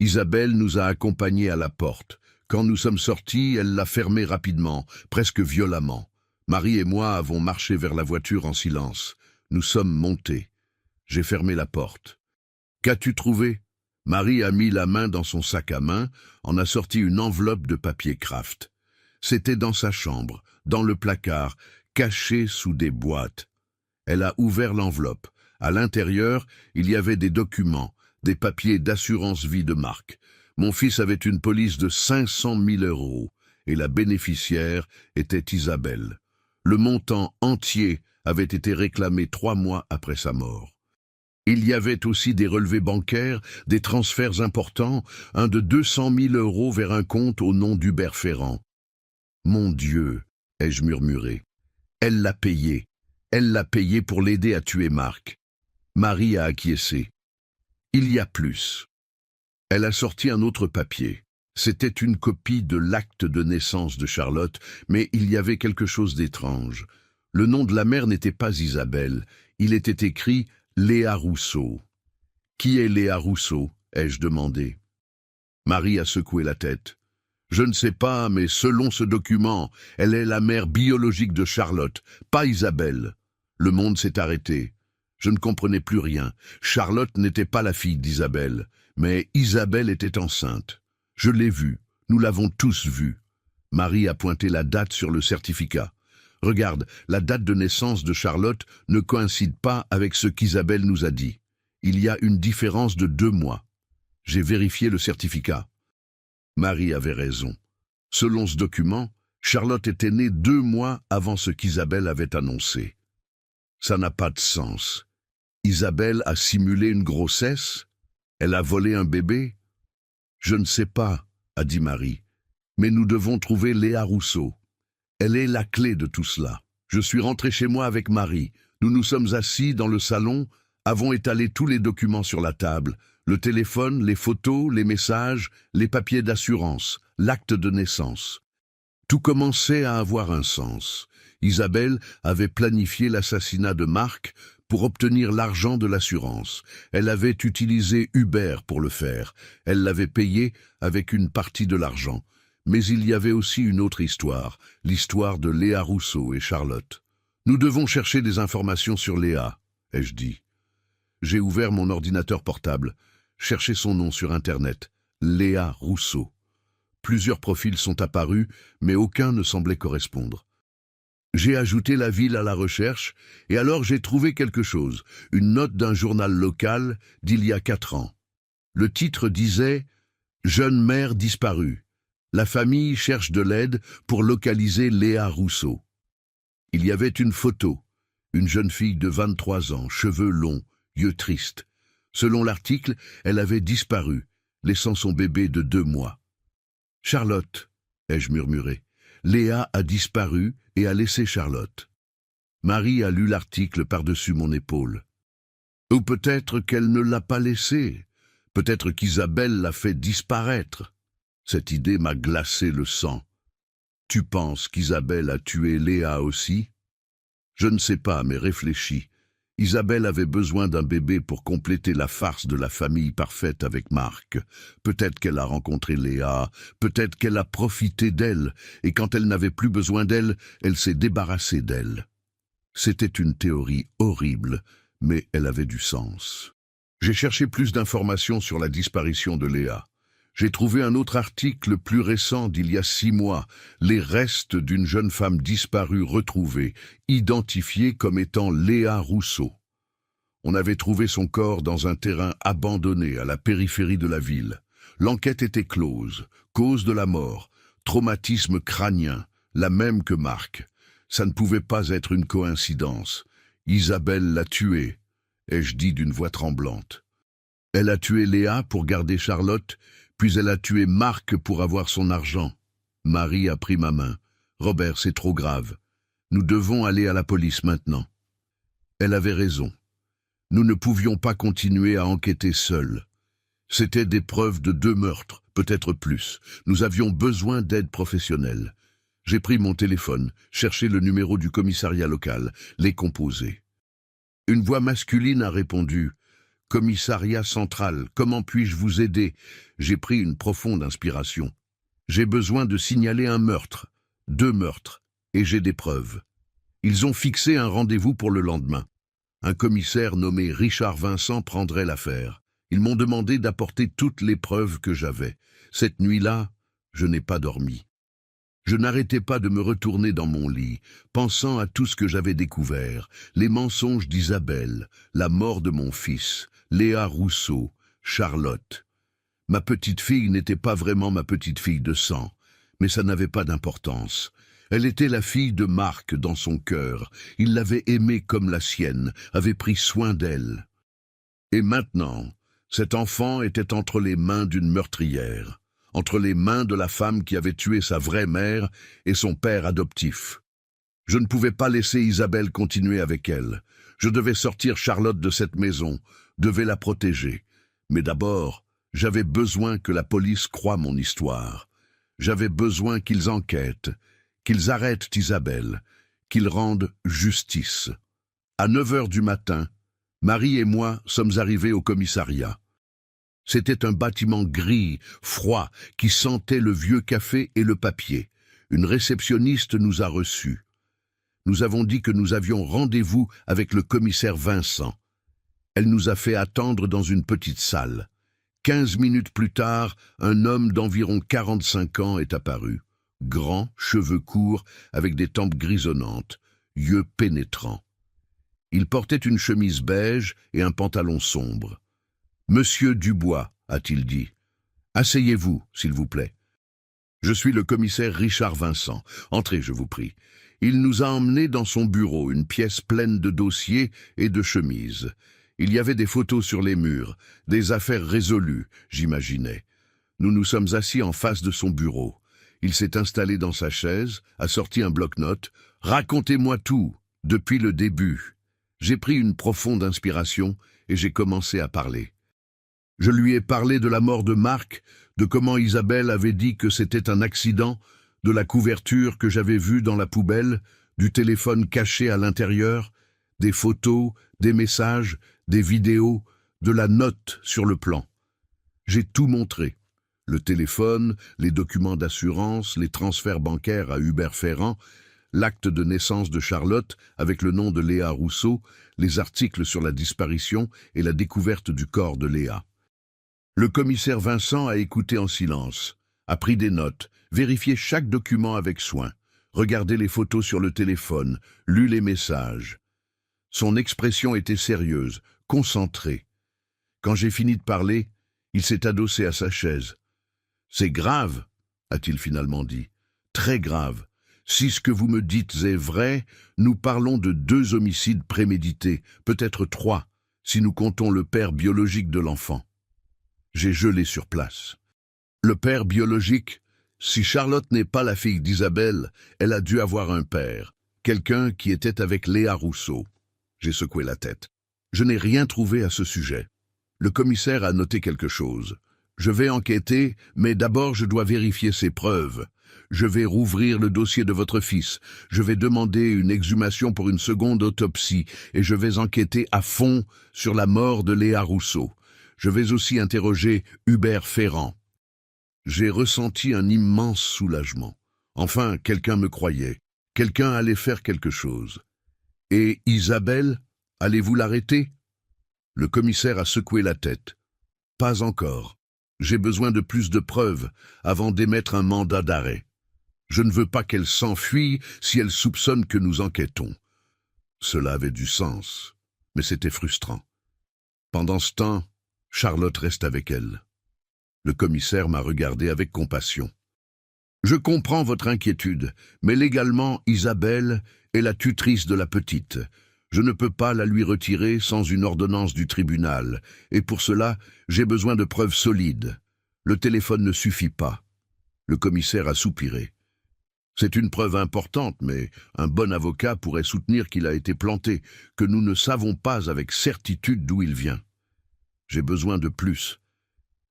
Isabelle nous a accompagnés à la porte. Quand nous sommes sortis, elle l'a fermée rapidement, presque violemment. Marie et moi avons marché vers la voiture en silence. Nous sommes montés. J'ai fermé la porte. Qu'as-tu trouvé? Marie a mis la main dans son sac à main, en a sorti une enveloppe de papier Kraft. C'était dans sa chambre, dans le placard, caché sous des boîtes. Elle a ouvert l'enveloppe. À l'intérieur, il y avait des documents, des papiers d'assurance vie de Marc. Mon fils avait une police de 500 000 € et la bénéficiaire était Isabelle. Le montant entier avait été réclamé 3 mois après sa mort. Il y avait aussi des relevés bancaires, des transferts importants, un de 200 000 € vers un compte au nom d'Hubert Ferrand. Mon Dieu, ai-je murmuré. Elle l'a payé. Elle l'a payé pour l'aider à tuer Marc. Marie a acquiescé. Il y a plus. Elle a sorti un autre papier. C'était une copie de l'acte de naissance de Charlotte, mais il y avait quelque chose d'étrange. Le nom de la mère n'était pas Isabelle. Il était écrit Léa Rousseau. Qui est Léa Rousseau? Ai-je demandé. Marie a secoué la tête. Je ne sais pas, mais selon ce document, elle est la mère biologique de Charlotte, pas Isabelle. Le monde s'est arrêté. Je ne comprenais plus rien. Charlotte n'était pas la fille d'Isabelle, mais Isabelle était enceinte. Je l'ai vue, nous l'avons tous vue. Marie a pointé la date sur le certificat. Regarde, la date de naissance de Charlotte ne coïncide pas avec ce qu'Isabelle nous a dit. Il y a une différence de 2 mois. J'ai vérifié le certificat. Marie avait raison. Selon ce document, Charlotte était née 2 mois avant ce qu'Isabelle avait annoncé. Ça n'a pas de sens. Isabelle a simulé une grossesse? Elle a volé un bébé? Je ne sais pas, a dit Marie, mais nous devons trouver Léa Rousseau. Elle est la clé de tout cela. Je suis rentré chez moi avec Marie. Nous nous sommes assis dans le salon, avons étalé tous les documents sur la table, le téléphone, les photos, les messages, les papiers d'assurance, l'acte de naissance. Tout commençait à avoir un sens. Isabelle avait planifié l'assassinat de Marc pour obtenir l'argent de l'assurance. Elle avait utilisé Hubert pour le faire. Elle l'avait payé avec une partie de l'argent. Mais il y avait aussi une autre histoire, l'histoire de Léa Rousseau et Charlotte. Nous devons chercher des informations sur Léa, ai-je dit. J'ai ouvert mon ordinateur portable, cherché son nom sur Internet, Léa Rousseau. Plusieurs profils sont apparus, mais aucun ne semblait correspondre. J'ai ajouté la ville à la recherche, et alors j'ai trouvé quelque chose, une note d'un journal local d'il y a 4 ans. Le titre disait « Jeune mère disparue. La famille cherche de l'aide pour localiser Léa Rousseau ». Il y avait une photo, une jeune fille de 23 ans, cheveux longs, yeux tristes. Selon l'article, elle avait disparu, laissant son bébé de 2 mois. « Charlotte », ai-je murmuré. Léa a disparu et a laissé Charlotte. Marie a lu l'article par-dessus mon épaule. Ou peut-être qu'elle ne l'a pas laissée. Peut-être qu'Isabelle l'a fait disparaître. Cette idée m'a glacé le sang. Tu penses qu'Isabelle a tué Léa aussi? Je ne sais pas, mais réfléchis. Isabelle avait besoin d'un bébé pour compléter la farce de la famille parfaite avec Marc. Peut-être qu'elle a rencontré Léa, peut-être qu'elle a profité d'elle, et quand elle n'avait plus besoin d'elle, elle s'est débarrassée d'elle. C'était une théorie horrible, mais elle avait du sens. J'ai cherché plus d'informations sur la disparition de Léa. J'ai trouvé un autre article plus récent d'il y a 6 mois, les restes d'une jeune femme disparue retrouvée, identifiée comme étant Léa Rousseau. On avait trouvé son corps dans un terrain abandonné à la périphérie de la ville. L'enquête était close, cause de la mort, traumatisme crânien, la même que Marc. Ça ne pouvait pas être une coïncidence. Isabelle l'a tué, ai-je dit d'une voix tremblante. Elle a tué Léa pour garder Charlotte, puis elle a tué Marc pour avoir son argent. Marie a pris ma main. Robert, c'est trop grave. Nous devons aller à la police maintenant. Elle avait raison. Nous ne pouvions pas continuer à enquêter seuls. C'étaient des preuves de 2 meurtres, peut-être plus. Nous avions besoin d'aide professionnelle. J'ai pris mon téléphone, cherché le numéro du commissariat local, les composé. Une voix masculine a répondu. « Commissariat central, comment puis-je vous aider ?» J'ai pris une profonde inspiration. J'ai besoin de signaler un meurtre, 2 meurtres, et j'ai des preuves. Ils ont fixé un rendez-vous pour le lendemain. Un commissaire nommé Richard Vincent prendrait l'affaire. Ils m'ont demandé d'apporter toutes les preuves que j'avais. Cette nuit-là, je n'ai pas dormi. Je n'arrêtais pas de me retourner dans mon lit, pensant à tout ce que j'avais découvert, les mensonges d'Isabelle, la mort de mon fils, Léa Rousseau, Charlotte. Ma petite fille n'était pas vraiment ma petite fille de sang, mais ça n'avait pas d'importance. Elle était la fille de Marc dans son cœur. Il l'avait aimée comme la sienne, avait pris soin d'elle. Et maintenant, cet enfant était entre les mains d'une meurtrière, entre les mains de la femme qui avait tué sa vraie mère et son père adoptif. Je ne pouvais pas laisser Isabelle continuer avec elle. Je devais sortir Charlotte de cette maison, devais la protéger. Mais d'abord, j'avais besoin que la police croie mon histoire. J'avais besoin qu'ils enquêtent, qu'ils arrêtent Isabelle, qu'ils rendent justice. À 9 heures du matin, Marie et moi sommes arrivés au commissariat. C'était un bâtiment gris, froid, qui sentait le vieux café et le papier. Une réceptionniste nous a reçus. Nous avons dit que nous avions rendez-vous avec le commissaire Vincent. Elle nous a fait attendre dans une petite salle. 15 minutes plus tard, un homme d'environ 45 ans est apparu. Grand, cheveux courts, avec des tempes grisonnantes, yeux pénétrants. Il portait une chemise beige et un pantalon sombre. « Monsieur Dubois », a-t-il dit. « Asseyez-vous, s'il vous plaît. »« Je suis le commissaire Richard Vincent. Entrez, je vous prie. » Il nous a emmenés dans son bureau, une pièce pleine de dossiers et de chemises. Il y avait des photos sur les murs, des affaires résolues, j'imaginais. Nous nous sommes assis en face de son bureau. Il s'est installé dans sa chaise, a sorti un bloc-notes. « Racontez-moi tout, depuis le début. » J'ai pris une profonde inspiration et j'ai commencé à parler. Je lui ai parlé de la mort de Marc, de comment Isabelle avait dit que c'était un accident, de la couverture que j'avais vue dans la poubelle, du téléphone caché à l'intérieur, des photos, des messages, des vidéos, de la note sur le plan. J'ai tout montré. Le téléphone, les documents d'assurance, les transferts bancaires à Hubert Ferrand, l'acte de naissance de Charlotte avec le nom de Léa Rousseau, les articles sur la disparition et la découverte du corps de Léa. Le commissaire Vincent a écouté en silence, a pris des notes, vérifié chaque document avec soin, regardé les photos sur le téléphone, lu les messages. Son expression était sérieuse, concentrée. Quand j'ai fini de parler, il s'est adossé à sa chaise. « C'est grave, » a-t-il finalement dit. « Très grave. Si ce que vous me dites est vrai, nous parlons de 2 homicides prémédités, peut-être 3, si nous comptons le père biologique de l'enfant. » J'ai gelé sur place. Le père biologique, si Charlotte n'est pas la fille d'Isabelle, elle a dû avoir un père, quelqu'un qui était avec Léa Rousseau. J'ai secoué la tête. Je n'ai rien trouvé à ce sujet. Le commissaire a noté quelque chose. Je vais enquêter, mais d'abord je dois vérifier ces preuves. Je vais rouvrir le dossier de votre fils. Je vais demander une exhumation pour une seconde autopsie et je vais enquêter à fond sur la mort de Léa Rousseau. Je vais aussi interroger Hubert Ferrand. J'ai ressenti un immense soulagement. Enfin, quelqu'un me croyait. Quelqu'un allait faire quelque chose. Et Isabelle, allez-vous l'arrêter? Le commissaire a secoué la tête. Pas encore. J'ai besoin de plus de preuves avant d'émettre un mandat d'arrêt. Je ne veux pas qu'elle s'enfuie si elle soupçonne que nous enquêtons. Cela avait du sens, mais c'était frustrant. Pendant ce temps, Charlotte reste avec elle. Le commissaire m'a regardé avec compassion. Je comprends votre inquiétude, mais légalement, Isabelle est la tutrice de la petite. Je ne peux pas la lui retirer sans une ordonnance du tribunal, et pour cela, j'ai besoin de preuves solides. Le téléphone ne suffit pas. Le commissaire a soupiré. C'est une preuve importante, mais un bon avocat pourrait soutenir qu'il a été planté, que nous ne savons pas avec certitude d'où il vient. J'ai besoin de plus.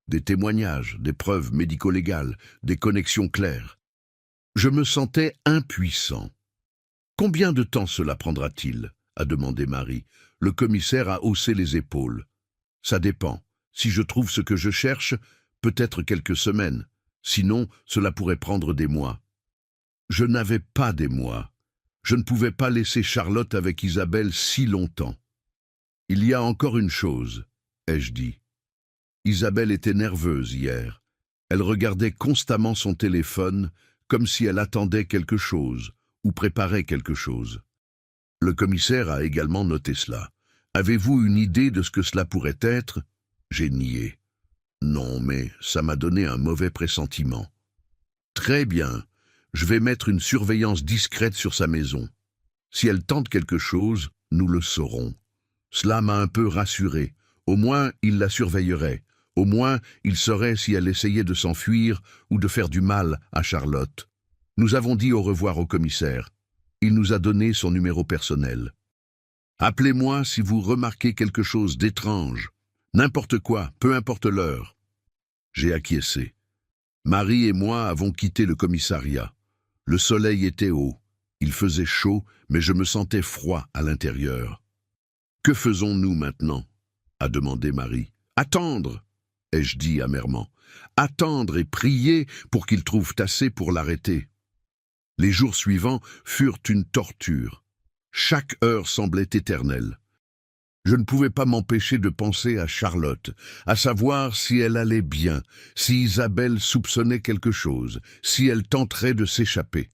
Des témoignages, des preuves médico-légales, des connexions claires. Je me sentais impuissant. Combien de temps cela prendra-t-il? A demandé Marie. Le commissaire a haussé les épaules. Ça dépend. Si je trouve ce que je cherche, peut-être quelques semaines. Sinon, cela pourrait prendre des mois. Je n'avais pas des mois. Je ne pouvais pas laisser Charlotte avec Isabelle si longtemps. Il y a encore une chose, ai-je dit. Isabelle était nerveuse hier. Elle regardait constamment son téléphone, comme si elle attendait quelque chose, ou préparait quelque chose. Le commissaire a également noté cela. Avez-vous une idée de ce que cela pourrait être? J'ai nié. Non, mais ça m'a donné un mauvais pressentiment. Très bien. Je vais mettre une surveillance discrète sur sa maison. Si elle tente quelque chose, nous le saurons. Cela m'a un peu rassuré. Au moins, il la surveillerait. Au moins, il saurait si elle essayait de s'enfuir ou de faire du mal à Charlotte. Nous avons dit au revoir au commissaire. Il nous a donné son numéro personnel. Appelez-moi si vous remarquez quelque chose d'étrange. N'importe quoi, peu importe l'heure. J'ai acquiescé. Marie et moi avons quitté le commissariat. Le soleil était haut. Il faisait chaud, mais je me sentais froid à l'intérieur. « Que faisons-nous maintenant ?» a demandé Marie. « Attendre !» ai-je dit amèrement. « Attendre et prier pour qu'ils trouvent assez pour l'arrêter. » Les jours suivants furent une torture. Chaque heure semblait éternelle. Je ne pouvais pas m'empêcher de penser à Charlotte, à savoir si elle allait bien, si Isabelle soupçonnait quelque chose, si elle tenterait de s'échapper.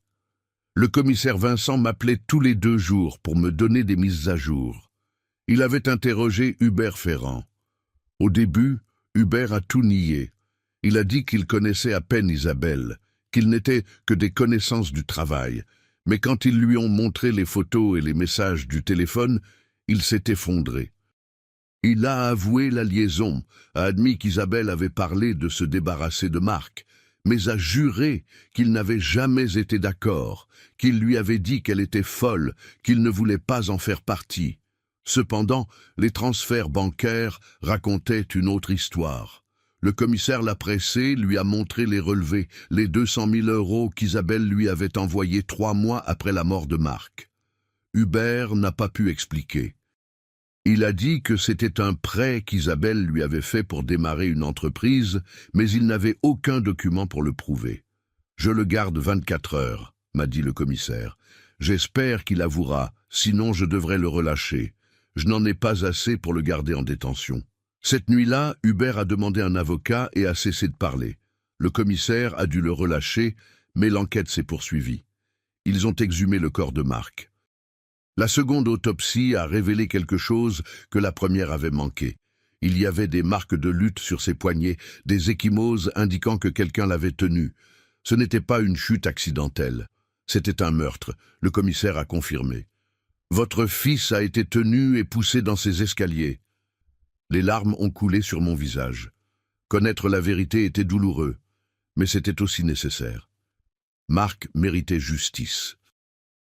Le commissaire Vincent m'appelait tous les 2 jours pour me donner des mises à jour. Il avait interrogé Hubert Ferrand. Au début, Hubert a tout nié. Il a dit qu'il connaissait à peine Isabelle, qu'il n'était que des connaissances du travail, mais quand ils lui ont montré les photos et les messages du téléphone, il s'est effondré. Il a avoué la liaison, a admis qu'Isabelle avait parlé de se débarrasser de Marc, mais a juré qu'il n'avait jamais été d'accord, qu'il lui avait dit qu'elle était folle, qu'il ne voulait pas en faire partie. Cependant, les transferts bancaires racontaient une autre histoire. Le commissaire l'a pressé, lui a montré les relevés, les 200 000 € qu'Isabelle lui avait envoyés 3 mois après la mort de Marc. Hubert n'a pas pu expliquer. Il a dit que c'était un prêt qu'Isabelle lui avait fait pour démarrer une entreprise, mais il n'avait aucun document pour le prouver. « Je le garde 24 heures, m'a dit le commissaire. J'espère qu'il avouera, sinon je devrais le relâcher. Je n'en ai pas assez pour le garder en détention. » Cette nuit-là, Hubert a demandé un avocat et a cessé de parler. Le commissaire a dû le relâcher, mais l'enquête s'est poursuivie. Ils ont exhumé le corps de Marc. La seconde autopsie a révélé quelque chose que la première avait manqué. Il y avait des marques de lutte sur ses poignets, des ecchymoses indiquant que quelqu'un l'avait tenu. Ce n'était pas une chute accidentelle. C'était un meurtre, le commissaire a confirmé. « Votre fils a été tenu et poussé dans ces escaliers. » Les larmes ont coulé sur mon visage. Connaître la vérité était douloureux, mais c'était aussi nécessaire. Marc méritait justice.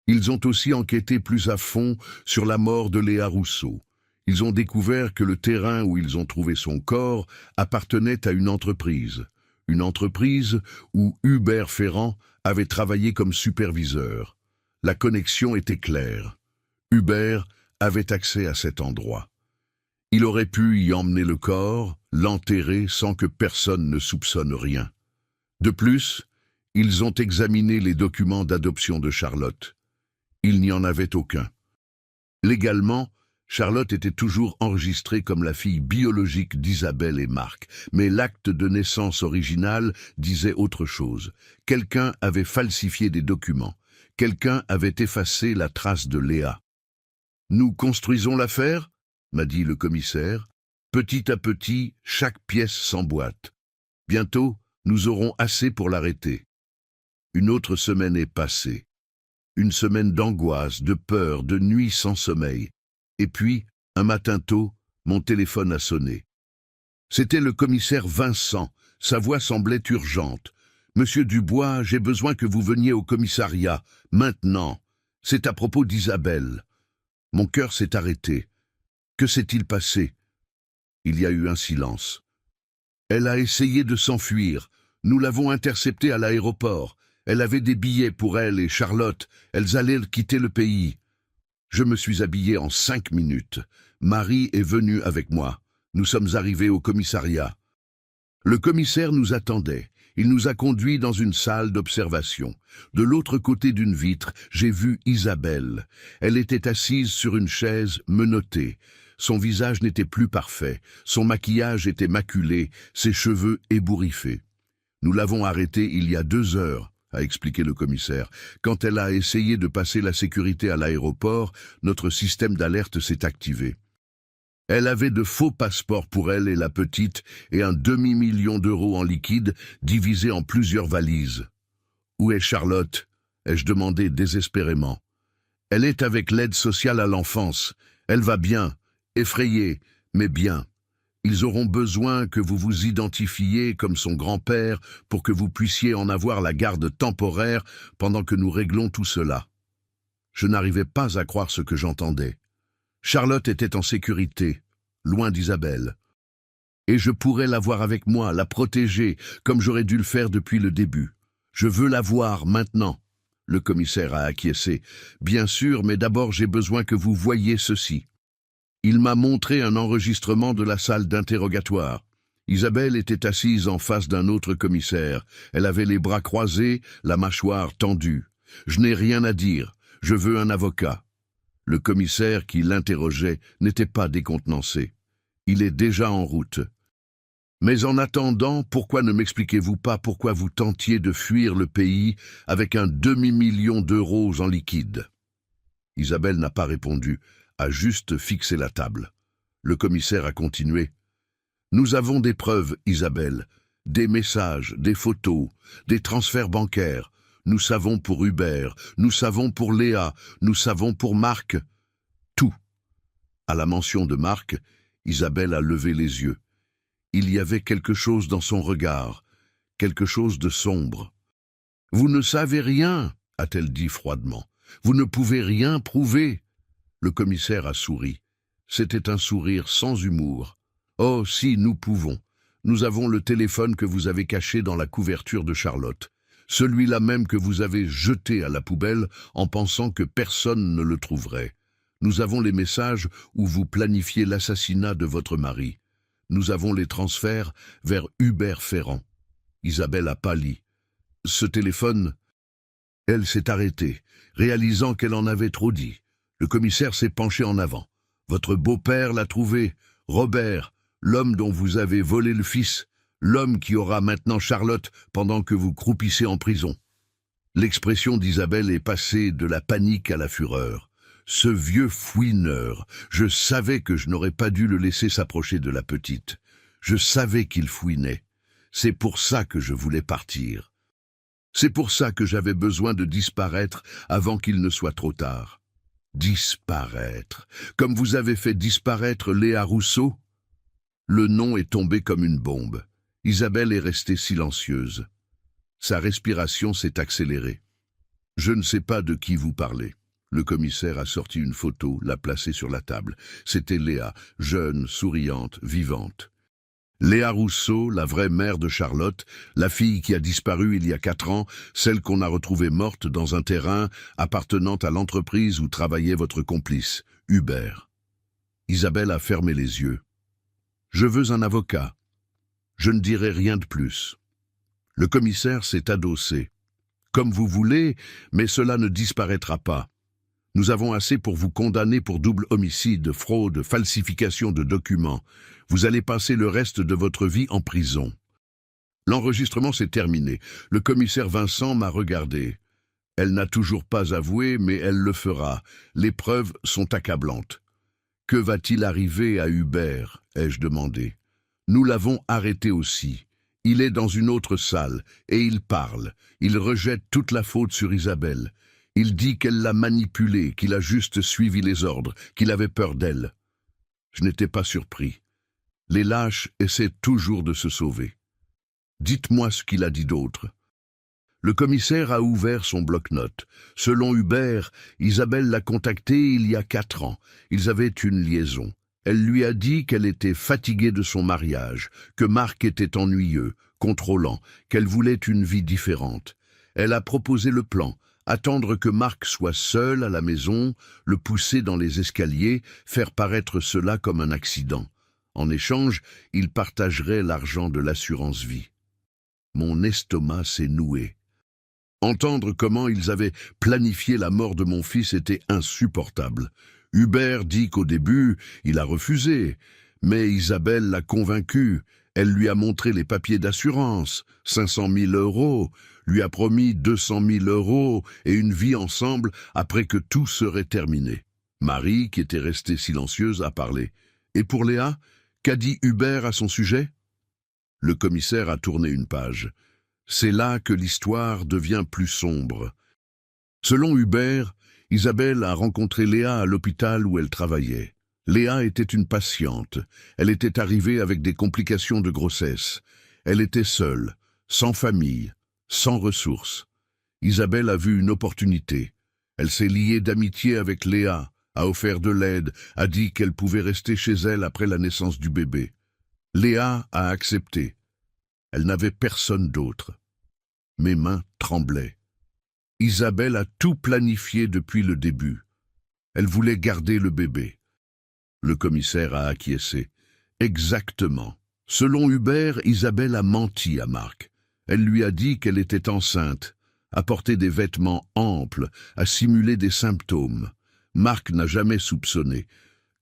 Ils ont aussi enquêté plus à fond sur la mort de Léa Rousseau. Ils ont découvert que le terrain où ils ont trouvé son corps appartenait à une entreprise où Hubert Ferrand avait travaillé comme superviseur. La connexion était claire. Hubert avait accès à cet endroit. Il aurait pu y emmener le corps, l'enterrer sans que personne ne soupçonne rien. De plus, ils ont examiné les documents d'adoption de Charlotte. Il n'y en avait aucun. Légalement, Charlotte était toujours enregistrée comme la fille biologique d'Isabelle et Marc, mais l'acte de naissance original disait autre chose. Quelqu'un avait falsifié des documents. Quelqu'un avait effacé la trace de Léa. « Nous construisons l'affaire » m'a dit le commissaire. « Petit à petit, chaque pièce s'emboîte. Bientôt, nous aurons assez pour l'arrêter. » Une autre semaine est passée. Une semaine d'angoisse, de peur, de nuits sans sommeil. Et puis, un matin tôt, mon téléphone a sonné. C'était le commissaire Vincent. Sa voix semblait urgente. « Monsieur Dubois, j'ai besoin que vous veniez au commissariat. Maintenant. C'est à propos d'Isabelle. » Mon cœur s'est arrêté. Que s'est-il passé? Il y a eu un silence. Elle a essayé de s'enfuir. Nous l'avons interceptée à l'aéroport. Elle avait des billets pour elle et Charlotte. Elles allaient quitter le pays. Je me suis habillé en 5 minutes. Marie est venue avec moi. Nous sommes arrivés au commissariat. Le commissaire nous attendait. Il nous a conduits dans une salle d'observation. De l'autre côté d'une vitre, j'ai vu Isabelle. Elle était assise sur une chaise menottée. Son visage n'était plus parfait. Son maquillage était maculé, ses cheveux ébouriffés. Nous l'avons arrêtée il y a 2 heures, a expliqué le commissaire. Quand elle a essayé de passer la sécurité à l'aéroport, notre système d'alerte s'est activé. Elle avait de faux passeports pour elle et la petite et un demi-million d'euros en liquide divisé en plusieurs valises. « Où est Charlotte ?» ai-je demandé désespérément. « Elle est avec l'aide sociale à l'enfance. Elle va bien, effrayée, mais bien. Ils auront besoin que vous vous identifiez comme son grand-père pour que vous puissiez en avoir la garde temporaire pendant que nous réglons tout cela. » Je n'arrivais pas à croire ce que j'entendais. Charlotte était en sécurité, loin d'Isabelle. Et je pourrais la voir avec moi, la protéger, comme j'aurais dû le faire depuis le début. Je veux la voir maintenant. Le commissaire a acquiescé. Bien sûr, mais d'abord j'ai besoin que vous voyiez ceci. Il m'a montré un enregistrement de la salle d'interrogatoire. Isabelle était assise en face d'un autre commissaire. Elle avait les bras croisés, la mâchoire tendue. Je n'ai rien à dire. Je veux un avocat. Le commissaire qui l'interrogeait n'était pas décontenancé. Il est déjà en route. Mais en attendant, pourquoi ne m'expliquez-vous pas pourquoi vous tentiez de fuir le pays avec un demi-million d'euros en liquide? Isabelle n'a pas répondu, a juste fixé la table. Le commissaire a continué. Nous avons des preuves, Isabelle, des messages, des photos, des transferts bancaires. Nous savons pour Hubert, nous savons pour Léa, nous savons pour Marc. Tout. À la mention de Marc, Isabelle a levé les yeux. Il y avait quelque chose dans son regard, quelque chose de sombre. « Vous ne savez rien » a-t-elle dit froidement. « Vous ne pouvez rien prouver. » Le commissaire a souri. C'était un sourire sans humour. « Oh, si, nous pouvons. Nous avons le téléphone que vous avez caché dans la couverture de Charlotte. Celui-là même que vous avez jeté à la poubelle en pensant que personne ne le trouverait. Nous avons les messages où vous planifiez l'assassinat de votre mari. Nous avons les transferts vers Hubert Ferrand. » Isabelle a pâli. Ce téléphone, elle s'est arrêtée, réalisant qu'elle en avait trop dit. Le commissaire s'est penché en avant. « Votre beau-père l'a trouvé, Robert, l'homme dont vous avez volé le fils, l'homme qui aura maintenant Charlotte pendant que vous croupissez en prison. » L'expression d'Isabelle est passée de la panique à la fureur. Ce vieux fouineur, je savais que je n'aurais pas dû le laisser s'approcher de la petite. Je savais qu'il fouinait. C'est pour ça que je voulais partir. C'est pour ça que j'avais besoin de disparaître avant qu'il ne soit trop tard. Disparaître, comme vous avez fait disparaître Léa Rousseau? Le nom est tombé comme une bombe. Isabelle est restée silencieuse. Sa respiration s'est accélérée. « Je ne sais pas de qui vous parlez. » Le commissaire a sorti une photo, l'a placée sur la table. C'était Léa, jeune, souriante, vivante. Léa Rousseau, la vraie mère de Charlotte, la fille qui a disparu il y a 4 ans, celle qu'on a retrouvée morte dans un terrain appartenant à l'entreprise où travaillait votre complice, Hubert. Isabelle a fermé les yeux. « Je veux un avocat. Je ne dirai rien de plus. » Le commissaire s'est adossé. « Comme vous voulez, mais cela ne disparaîtra pas. Nous avons assez pour vous condamner pour double homicide, fraude, falsification de documents. Vous allez passer le reste de votre vie en prison. » L'enregistrement s'est terminé. Le commissaire Vincent m'a regardé. Elle n'a toujours pas avoué, mais elle le fera. Les preuves sont accablantes. « Que va-t-il arriver à Hubert ?» ai-je demandé. « Nous l'avons arrêté aussi. Il est dans une autre salle, et il parle. Il rejette toute la faute sur Isabelle. Il dit qu'elle l'a manipulé, qu'il a juste suivi les ordres, qu'il avait peur d'elle. » Je n'étais pas surpris. Les lâches essaient toujours de se sauver. Dites-moi ce qu'il a dit d'autre. Le commissaire a ouvert son bloc-notes. Selon Hubert, Isabelle l'a contacté il y a 4 ans. Ils avaient une liaison. Elle lui a dit qu'elle était fatiguée de son mariage, que Marc était ennuyeux, contrôlant, qu'elle voulait une vie différente. Elle a proposé le plan, attendre que Marc soit seul à la maison, le pousser dans les escaliers, faire paraître cela comme un accident. En échange, ils partageraient l'argent de l'assurance vie. Mon estomac s'est noué. Entendre comment ils avaient planifié la mort de mon fils était insupportable. Hubert dit qu'au début, il a refusé, mais Isabelle l'a convaincu. Elle lui a montré les papiers d'assurance, 500 000 €, lui a promis 200 000 € et une vie ensemble après que tout serait terminé. Marie, qui était restée silencieuse, a parlé. Et pour Léa, qu'a dit Hubert à son sujet? Le commissaire a tourné une page. C'est là que l'histoire devient plus sombre. Selon Hubert, Isabelle a rencontré Léa à l'hôpital où elle travaillait. Léa était une patiente. Elle était arrivée avec des complications de grossesse. Elle était seule, sans famille, sans ressources. Isabelle a vu une opportunité. Elle s'est liée d'amitié avec Léa, a offert de l'aide, a dit qu'elle pouvait rester chez elle après la naissance du bébé. Léa a accepté. Elle n'avait personne d'autre. Mes mains tremblaient. Isabelle a tout planifié depuis le début. Elle voulait garder le bébé. Le commissaire a acquiescé. Exactement. Selon Hubert, Isabelle a menti à Marc. Elle lui a dit qu'elle était enceinte, a porté des vêtements amples, a simulé des symptômes. Marc n'a jamais soupçonné.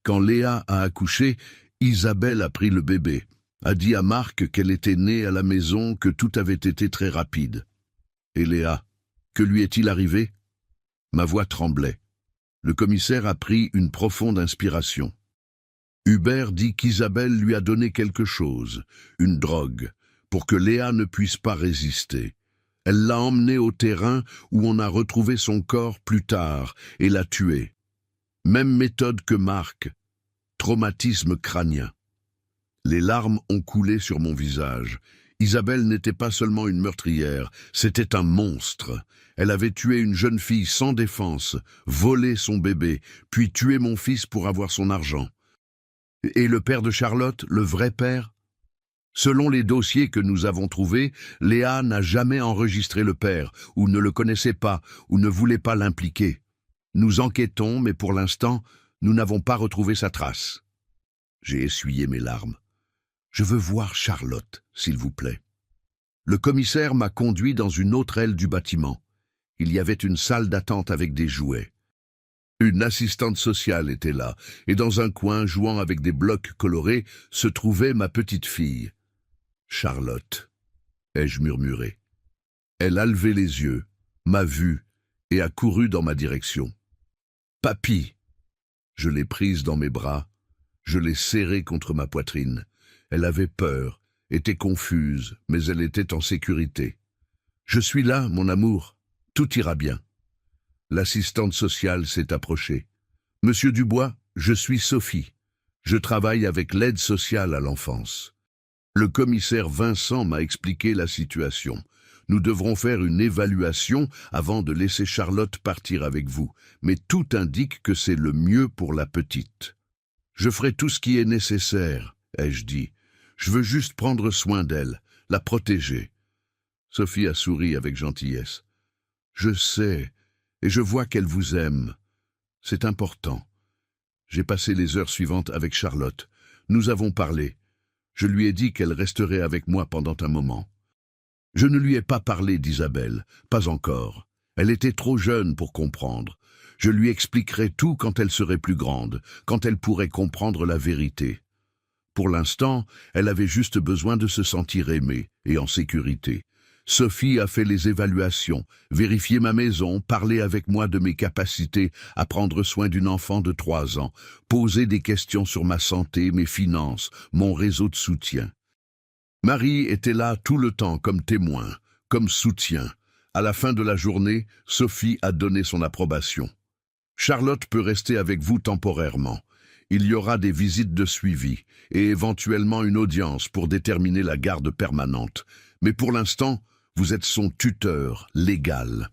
Quand Léa a accouché, Isabelle a pris le bébé, a dit à Marc qu'elle était née à la maison, que tout avait été très rapide. Et Léa, que lui est-il arrivé? Ma voix tremblait. Le commissaire a pris une profonde inspiration. Hubert dit qu'Isabelle lui a donné quelque chose, une drogue, pour que Léa ne puisse pas résister. Elle l'a emmenée au terrain où on a retrouvé son corps plus tard et l'a tué. Même méthode que Marc. Traumatisme crânien. Les larmes ont coulé sur mon visage. Isabelle n'était pas seulement une meurtrière, c'était un monstre. Elle avait tué une jeune fille sans défense, volé son bébé, puis tué mon fils pour avoir son argent. Et le père de Charlotte, le vrai père? Selon les dossiers que nous avons trouvés, Léa n'a jamais enregistré le père, ou ne le connaissait pas, ou ne voulait pas l'impliquer. Nous enquêtons, mais pour l'instant, nous n'avons pas retrouvé sa trace. J'ai essuyé mes larmes. Je veux voir Charlotte, s'il vous plaît. Le commissaire m'a conduit dans une autre aile du bâtiment. Il y avait une salle d'attente avec des jouets. Une assistante sociale était là, et dans un coin, jouant avec des blocs colorés, se trouvait ma petite fille. « Charlotte », ai-je murmuré. Elle a levé les yeux, m'a vu, et a couru dans ma direction. « Papy !» Je l'ai prise dans mes bras, je l'ai serrée contre ma poitrine. Elle avait peur, était confuse, mais elle était en sécurité. « Je suis là, mon amour, tout ira bien. » L'assistante sociale s'est approchée. « Monsieur Dubois, je suis Sophie. Je travaille avec l'aide sociale à l'enfance. » Le commissaire Vincent m'a expliqué la situation. Nous devrons faire une évaluation avant de laisser Charlotte partir avec vous, mais tout indique que c'est le mieux pour la petite. Je ferai tout ce qui est nécessaire, ai-je dit. Je veux juste prendre soin d'elle, la protéger. Sophie a souri avec gentillesse. Je sais, et je vois qu'elle vous aime. C'est important. J'ai passé les heures suivantes avec Charlotte. Nous avons parlé. Je lui ai dit qu'elle resterait avec moi pendant un moment. Je ne lui ai pas parlé d'Isabelle, pas encore. Elle était trop jeune pour comprendre. Je lui expliquerai tout quand elle serait plus grande, quand elle pourrait comprendre la vérité. Pour l'instant, elle avait juste besoin de se sentir aimée et en sécurité. Sophie a fait les évaluations, vérifié ma maison, parlé avec moi de mes capacités à prendre soin d'une enfant de 3 ans, posé des questions sur ma santé, mes finances, mon réseau de soutien. Marie était là tout le temps comme témoin, comme soutien. À la fin de la journée, Sophie a donné son approbation. Charlotte peut rester avec vous temporairement. Il y aura des visites de suivi et éventuellement une audience pour déterminer la garde permanente. Mais pour l'instant, vous êtes son tuteur légal.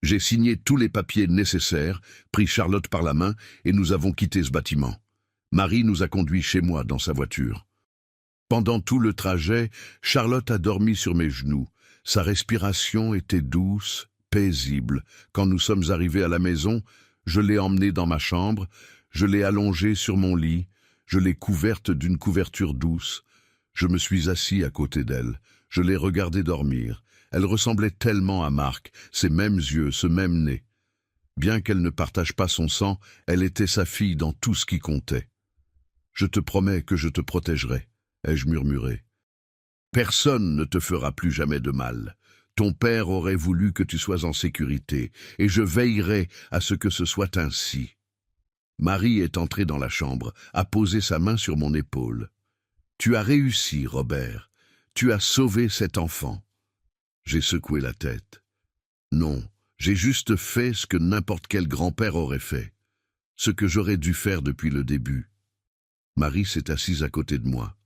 J'ai signé tous les papiers nécessaires, pris Charlotte par la main et nous avons quitté ce bâtiment. Marie nous a conduits chez moi dans sa voiture. Pendant tout le trajet, Charlotte a dormi sur mes genoux. Sa respiration était douce, paisible. Quand nous sommes arrivés à la maison, je l'ai emmenée dans ma chambre, je l'ai allongée sur mon lit, je l'ai couverte d'une couverture douce. Je me suis assis à côté d'elle, je l'ai regardée dormir. Elle ressemblait tellement à Marc, ses mêmes yeux, ce même nez. Bien qu'elle ne partage pas son sang, elle était sa fille dans tout ce qui comptait. « Je te promets que je te protégerai », ai-je murmuré. « Personne ne te fera plus jamais de mal. Ton père aurait voulu que tu sois en sécurité, et je veillerai à ce que ce soit ainsi. » Marie est entrée dans la chambre, a posé sa main sur mon épaule. « Tu as réussi, Robert. Tu as sauvé cet enfant. » J'ai secoué la tête. Non, j'ai juste fait ce que n'importe quel grand-père aurait fait, ce que j'aurais dû faire depuis le début. Marie s'est assise à côté de moi.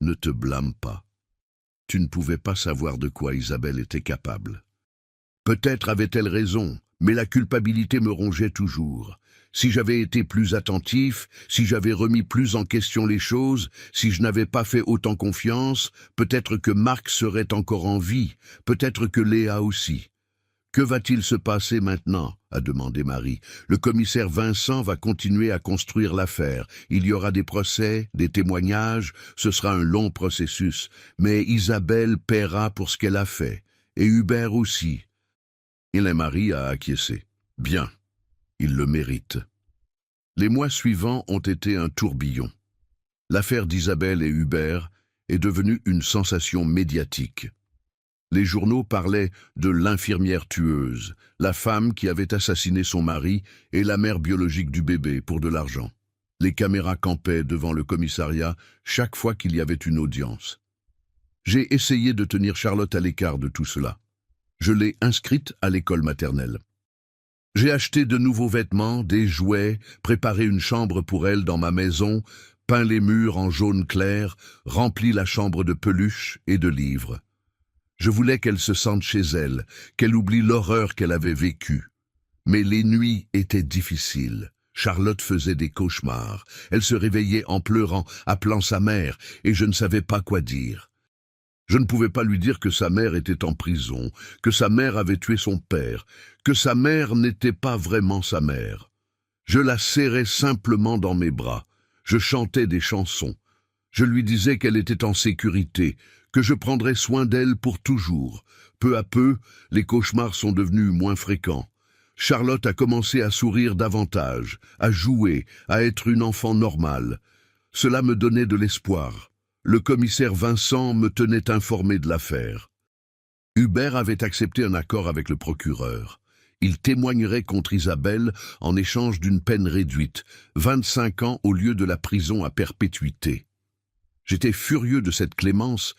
Ne te blâme pas. Tu ne pouvais pas savoir de quoi Isabelle était capable. Peut-être avait-elle raison, mais la culpabilité me rongeait toujours. Si j'avais été plus attentif, si j'avais remis plus en question les choses, si je n'avais pas fait autant confiance, peut-être que Marc serait encore en vie, peut-être que Léa aussi. « Que va-t-il se passer maintenant ?» a demandé Marie. « Le commissaire Vincent va continuer à construire l'affaire. Il y aura des procès, des témoignages, ce sera un long processus. Mais Isabelle paiera pour ce qu'elle a fait, et Hubert aussi. » Et la Marie a acquiescé. « Bien, il le mérite. » Les mois suivants ont été un tourbillon. L'affaire d'Isabelle et Hubert est devenue une sensation médiatique. Les journaux parlaient de l'infirmière tueuse, la femme qui avait assassiné son mari et la mère biologique du bébé pour de l'argent. Les caméras campaient devant le commissariat chaque fois qu'il y avait une audience. J'ai essayé de tenir Charlotte à l'écart de tout cela. Je l'ai inscrite à l'école maternelle. J'ai acheté de nouveaux vêtements, des jouets, préparé une chambre pour elle dans ma maison, peint les murs en jaune clair, rempli la chambre de peluches et de livres. Je voulais qu'elle se sente chez elle, qu'elle oublie l'horreur qu'elle avait vécue. Mais les nuits étaient difficiles. Charlotte faisait des cauchemars. Elle se réveillait en pleurant, appelant sa mère, et je ne savais pas quoi dire. Je ne pouvais pas lui dire que sa mère était en prison, que sa mère avait tué son père, que sa mère n'était pas vraiment sa mère. Je la serrais simplement dans mes bras. Je chantais des chansons. Je lui disais qu'elle était en sécurité, que je prendrais soin d'elle pour toujours. Peu à peu, les cauchemars sont devenus moins fréquents. Charlotte a commencé à sourire davantage, à jouer, à être une enfant normale. Cela me donnait de l'espoir. Le commissaire Vincent me tenait informé de l'affaire. Hubert avait accepté un accord avec le procureur. Il témoignerait contre Isabelle en échange d'une peine réduite, 25 ans au lieu de la prison à perpétuité. J'étais furieux de cette clémence,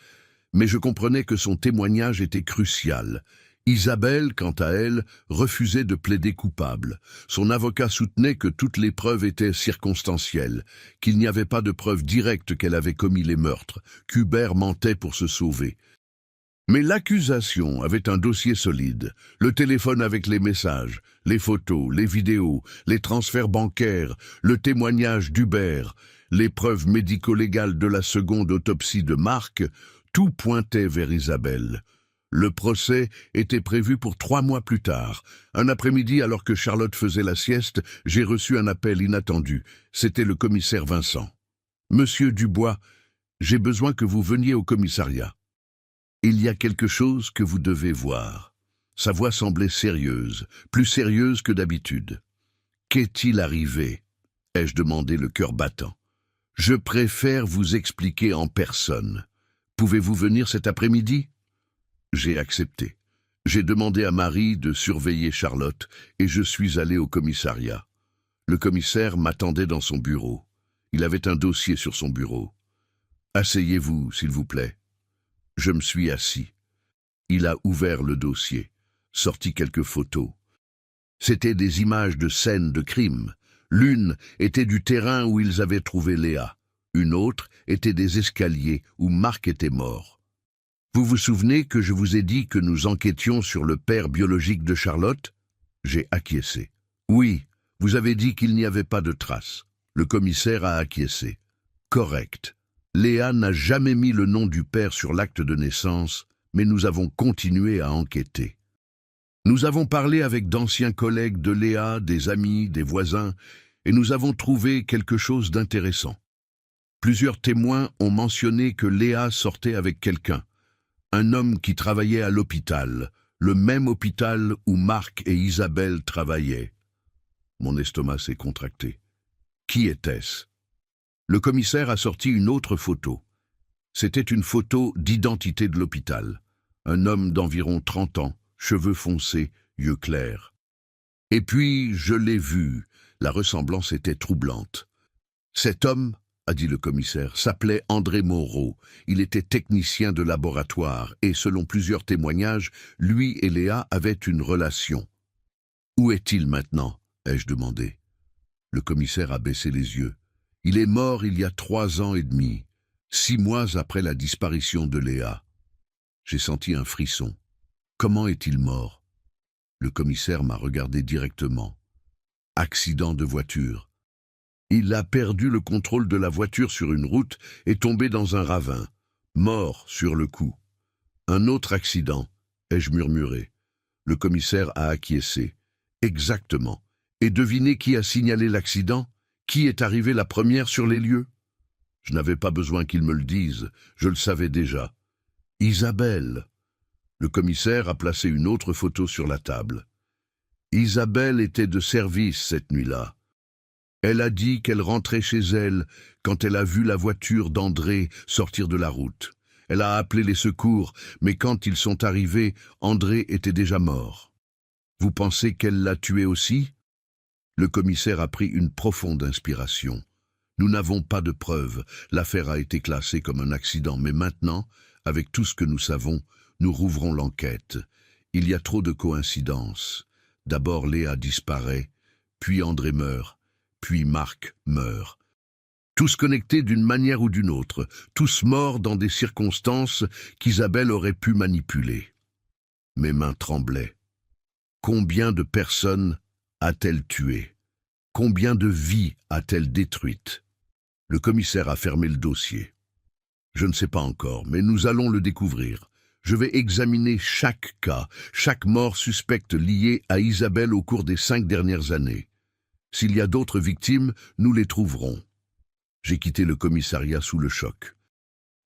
mais je comprenais que son témoignage était crucial. Isabelle, quant à elle, refusait de plaider coupable. Son avocat soutenait que toutes les preuves étaient circonstancielles, qu'il n'y avait pas de preuve directe qu'elle avait commis les meurtres, qu'Hubert mentait pour se sauver. Mais l'accusation avait un dossier solide. Le téléphone avec les messages, les photos, les vidéos, les transferts bancaires, le témoignage d'Hubert, les preuves médico-légales de la seconde autopsie de Marc, tout pointait vers Isabelle. Le procès était prévu pour 3 mois plus tard. Un après-midi, alors que Charlotte faisait la sieste, j'ai reçu un appel inattendu. C'était le commissaire Vincent. « Monsieur Dubois, j'ai besoin que vous veniez au commissariat. Il y a quelque chose que vous devez voir. » Sa voix semblait sérieuse, plus sérieuse que d'habitude. « Qu'est-il arrivé ?» ai-je demandé le cœur battant. « Je préfère vous expliquer en personne. Pouvez-vous venir cet après-midi ?» J'ai accepté. J'ai demandé à Marie de surveiller Charlotte et je suis allé au commissariat. Le commissaire m'attendait dans son bureau. Il avait un dossier sur son bureau. « Asseyez-vous, s'il vous plaît. » Je me suis assis. Il a ouvert le dossier, sorti quelques photos. C'étaient des images de scènes de crime. L'une était du terrain où ils avaient trouvé Léa. Une autre était des escaliers où Marc était mort. Vous vous souvenez que je vous ai dit que nous enquêtions sur le père biologique de Charlotte? J'ai acquiescé. Oui, vous avez dit qu'il n'y avait pas de traces. Le commissaire a acquiescé. Correct. Léa n'a jamais mis le nom du père sur l'acte de naissance, mais nous avons continué à enquêter. Nous avons parlé avec d'anciens collègues de Léa, des amis, des voisins, et nous avons trouvé quelque chose d'intéressant. Plusieurs témoins ont mentionné que Léa sortait avec quelqu'un. Un homme qui travaillait à l'hôpital, le même hôpital où Marc et Isabelle travaillaient. Mon estomac s'est contracté. Qui était-ce? Le commissaire a sorti une autre photo. C'était une photo d'identité de l'hôpital. Un homme d'environ 30 ans, cheveux foncés, yeux clairs. Et puis, je l'ai vu. La ressemblance était troublante. Cet homme, a dit le commissaire, s'appelait André Moreau. Il était technicien de laboratoire et, selon plusieurs témoignages, lui et Léa avaient une relation. « Où est-il maintenant ?» ai-je demandé. Le commissaire a baissé les yeux. « Il est mort il y a 3 ans et demi, 6 mois après la disparition de Léa. » J'ai senti un frisson. « Comment est-il mort ?» Le commissaire m'a regardé directement. « Accident de voiture. Il a perdu le contrôle de la voiture sur une route et tombé dans un ravin. Mort sur le coup. »« Un autre accident, ai-je murmuré. Le commissaire a acquiescé. « Exactement. Et devinez qui a signalé l'accident? Qui est arrivé la première sur les lieux ?» Je n'avais pas besoin qu'il me le dise, je le savais déjà. « Isabelle. » Le commissaire a placé une autre photo sur la table. Isabelle était de service cette nuit-là. Elle a dit qu'elle rentrait chez elle quand elle a vu la voiture d'André sortir de la route. Elle a appelé les secours, mais quand ils sont arrivés, André était déjà mort. Vous pensez qu'elle l'a tué aussi? Le commissaire a pris une profonde inspiration. Nous n'avons pas de preuves. L'affaire a été classée comme un accident, mais maintenant, avec tout ce que nous savons, nous rouvrons l'enquête. Il y a trop de coïncidences. D'abord Léa disparaît, puis André meurt, puis Marc meurt. Tous connectés d'une manière ou d'une autre, tous morts dans des circonstances qu'Isabelle aurait pu manipuler. Mes mains tremblaient. Combien de personnes a-t-elle tué? Combien de vies a-t-elle détruites? Le commissaire a fermé le dossier. Je ne sais pas encore, mais nous allons le découvrir. Je vais examiner chaque cas, chaque mort suspecte liée à Isabelle au cours des 5 dernières années. S'il y a d'autres victimes, nous les trouverons. J'ai quitté le commissariat sous le choc.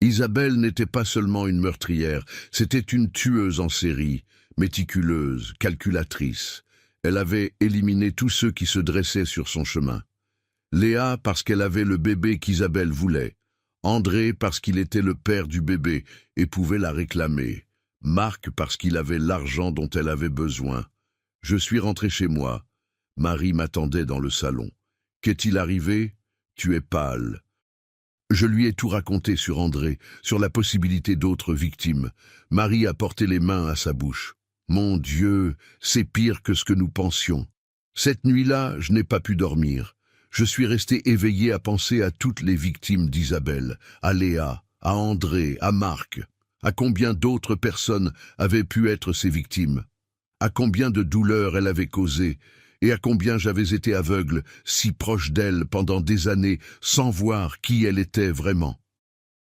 Isabelle n'était pas seulement une meurtrière, c'était une tueuse en série, méticuleuse, calculatrice. Elle avait éliminé tous ceux qui se dressaient sur son chemin. Léa parce qu'elle avait le bébé qu'Isabelle voulait. André parce qu'il était le père du bébé et pouvait la réclamer. Marc parce qu'il avait l'argent dont elle avait besoin. Je suis rentré chez moi. Marie m'attendait dans le salon. « Qu'est-il arrivé? Tu es pâle. » Je lui ai tout raconté sur André, sur la possibilité d'autres victimes. Marie a porté les mains à sa bouche. « Mon Dieu, c'est pire que ce que nous pensions. Cette nuit-là, je n'ai pas pu dormir. Je suis resté éveillé à penser à toutes les victimes d'Isabelle, à Léa, à André, à Marc. À combien d'autres personnes avaient pu être ses victimes? À combien de douleurs elle avait causé? Et à combien j'avais été aveugle, si proche d'elle pendant des années, sans voir qui elle était vraiment?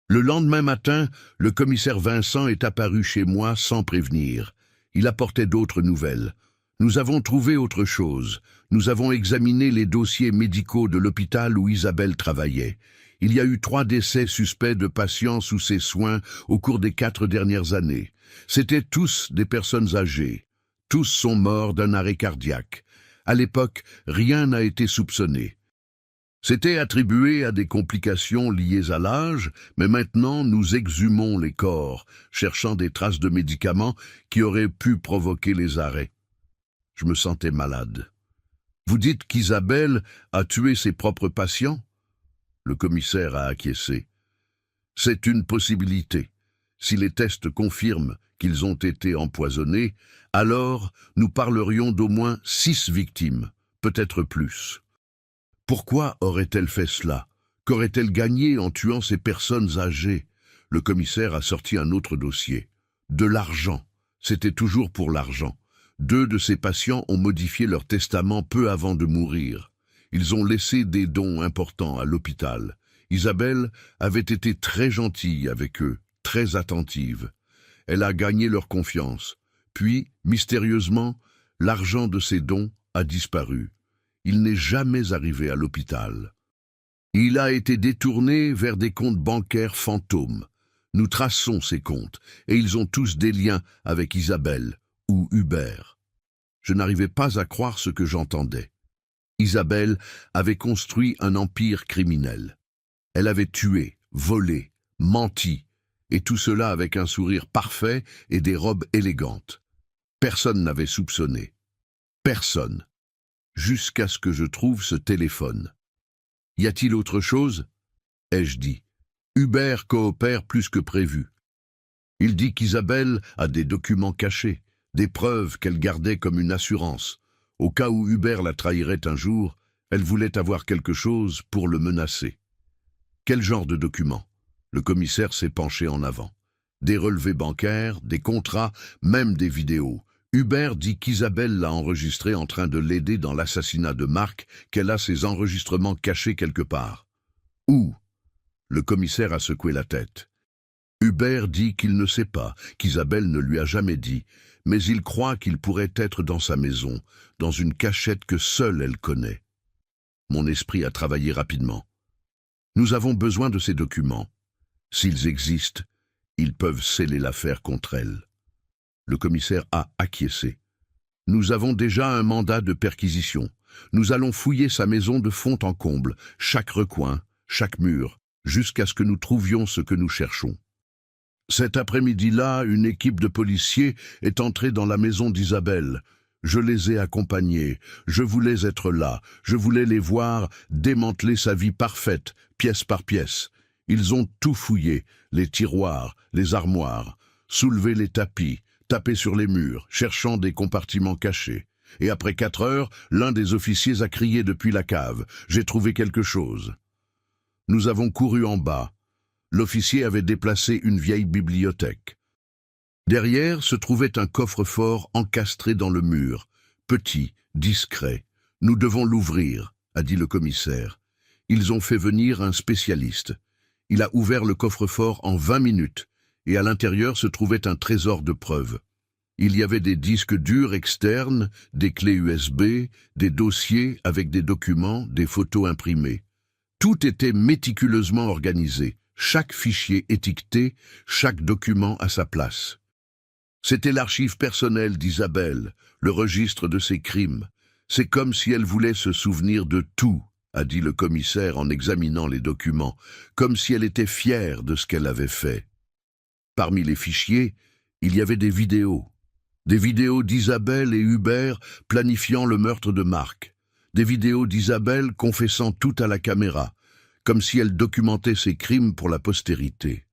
Le lendemain matin, le commissaire Vincent est apparu chez moi sans prévenir. Il apportait d'autres nouvelles. Nous avons trouvé autre chose. Nous avons examiné les dossiers médicaux de l'hôpital où Isabelle travaillait. Il y a eu 3 décès suspects de patients sous ses soins au cours des 4 dernières années. C'étaient tous des personnes âgées. Tous sont morts d'un arrêt cardiaque. À l'époque, rien n'a été soupçonné. C'était attribué à des complications liées à l'âge, mais maintenant nous exhumons les corps, cherchant des traces de médicaments qui auraient pu provoquer les arrêts. Je me sentais malade. Vous dites qu'Isabelle a tué ses propres patients? Le commissaire a acquiescé. C'est une possibilité. Si les tests confirment qu'ils ont été empoisonnés, alors nous parlerions d'au moins 6 victimes, peut-être plus. Pourquoi aurait-elle fait cela? Qu'aurait-elle gagné en tuant ces personnes âgées? Le commissaire a sorti un autre dossier. De l'argent. C'était toujours pour l'argent. 2 de ses patients ont modifié leur testament peu avant de mourir. Ils ont laissé des dons importants à l'hôpital. Isabelle avait été très gentille avec eux, très attentive. Elle a gagné leur confiance. Puis, mystérieusement, l'argent de ces dons a disparu. Il n'est jamais arrivé à l'hôpital. Il a été détourné vers des comptes bancaires fantômes. Nous traçons ces comptes, et ils ont tous des liens avec Isabelle ou Hubert. Je n'arrivais pas à croire ce que j'entendais. Isabelle avait construit un empire criminel. Elle avait tué, volé, menti, et tout cela avec un sourire parfait et des robes élégantes. Personne n'avait soupçonné. Personne. Jusqu'à ce que je trouve ce téléphone. Y a-t-il autre chose? Ai-je dit. Hubert coopère plus que prévu. Il dit qu'Isabelle a des documents cachés, des preuves qu'elle gardait comme une assurance. Au cas où Hubert la trahirait un jour, elle voulait avoir quelque chose pour le menacer. Quel genre de documents? Le commissaire s'est penché en avant. Des relevés bancaires, des contrats, même des vidéos. Hubert dit qu'Isabelle l'a enregistré en train de l'aider dans l'assassinat de Marc, qu'elle a ses enregistrements cachés quelque part. Où? Le commissaire a secoué la tête. Hubert dit qu'il ne sait pas, qu'Isabelle ne lui a jamais dit, mais il croit qu'il pourrait être dans sa maison, dans une cachette que seule elle connaît. Mon esprit a travaillé rapidement. Nous avons besoin de ces documents. S'ils existent, ils peuvent sceller l'affaire contre elle. Le commissaire a acquiescé. Nous avons déjà un mandat de perquisition. Nous allons fouiller sa maison de fond en comble, chaque recoin, chaque mur, jusqu'à ce que nous trouvions ce que nous cherchons. Cet après-midi-là, une équipe de policiers est entrée dans la maison d'Isabelle. Je les ai accompagnés. Je voulais être là. Je voulais les voir démanteler sa vie parfaite, pièce par pièce. Ils ont tout fouillé, les tiroirs, les armoires, soulevé les tapis, tapé sur les murs, cherchant des compartiments cachés. Et après 4 heures, l'un des officiers a crié depuis la cave. « J'ai trouvé quelque chose !» Nous avons couru en bas. L'officier avait déplacé une vieille bibliothèque. Derrière se trouvait un coffre-fort encastré dans le mur, petit, discret. « Nous devons l'ouvrir », a dit le commissaire. Ils ont fait venir un spécialiste. Il a ouvert le coffre-fort en 20 minutes, et à l'intérieur se trouvait un trésor de preuves. Il y avait des disques durs externes, des clés USB, des dossiers avec des documents, des photos imprimées. Tout était méticuleusement organisé, chaque fichier étiqueté, chaque document à sa place. C'était l'archive personnelle d'Isabelle, le registre de ses crimes. C'est comme si elle voulait se souvenir de tout, a dit le commissaire en examinant les documents, comme si elle était fière de ce qu'elle avait fait. Parmi les fichiers, il y avait des vidéos d'Isabelle et Hubert planifiant le meurtre de Marc, des vidéos d'Isabelle confessant tout à la caméra, comme si elle documentait ses crimes pour la postérité.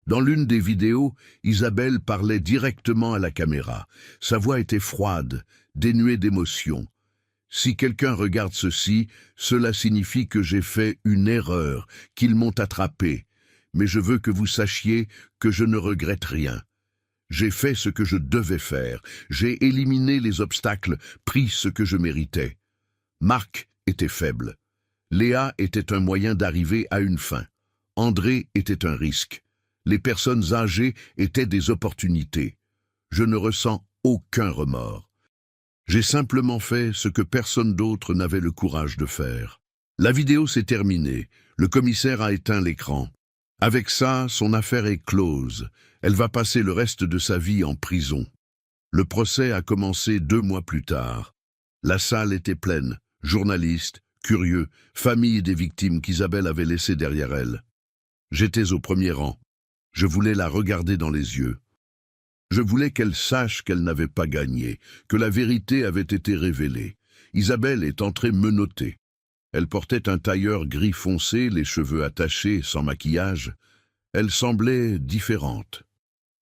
Dans l'une des vidéos, Isabelle parlait directement à la caméra. Sa voix était froide, dénuée d'émotion. « Si quelqu'un regarde ceci, cela signifie que j'ai fait une erreur, qu'ils m'ont attrapé. mais je veux que vous sachiez que je ne regrette rien. J'ai fait ce que je devais faire, j'ai éliminé les obstacles, pris ce que je méritais. Marc était faible. Léa était un moyen d'arriver à une fin. André était un risque. Les personnes âgées étaient des opportunités. Je ne ressens aucun remords. J'ai simplement fait ce que personne d'autre n'avait le courage de faire. La vidéo s'est terminée. Le commissaire a éteint l'écran. Avec ça, son affaire est close. Elle va passer le reste de sa vie en prison. Le procès a commencé 2 mois plus tard. La salle était pleine. Journalistes, curieux, familles des victimes qu'Isabelle avait laissées derrière elle. J'étais au premier rang. Je voulais la regarder dans les yeux. Je voulais qu'elle sache qu'elle n'avait pas gagné, que la vérité avait été révélée. Isabelle est entrée menottée. Elle portait un tailleur gris foncé, les cheveux attachés, sans maquillage. Elle semblait différente,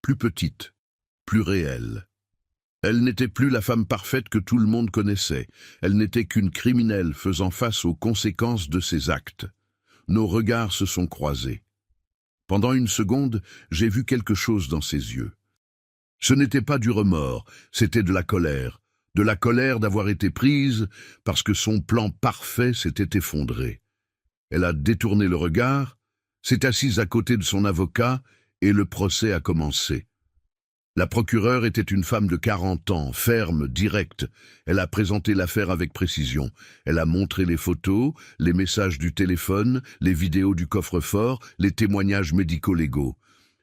plus petite, plus réelle. Elle n'était plus la femme parfaite que tout le monde connaissait. Elle n'était qu'une criminelle faisant face aux conséquences de ses actes. Nos regards se sont croisés. Pendant une seconde, j'ai vu quelque chose dans ses yeux. Ce n'était pas du remords, c'était de la colère d'avoir été prise parce que son plan parfait s'était effondré. Elle a détourné le regard, s'est assise à côté de son avocat et le procès a commencé. La procureure était une femme de 40 ans, ferme, directe. Elle a présenté l'affaire avec précision. Elle a montré les photos, les messages du téléphone, les vidéos du coffre-fort, les témoignages médico-légaux.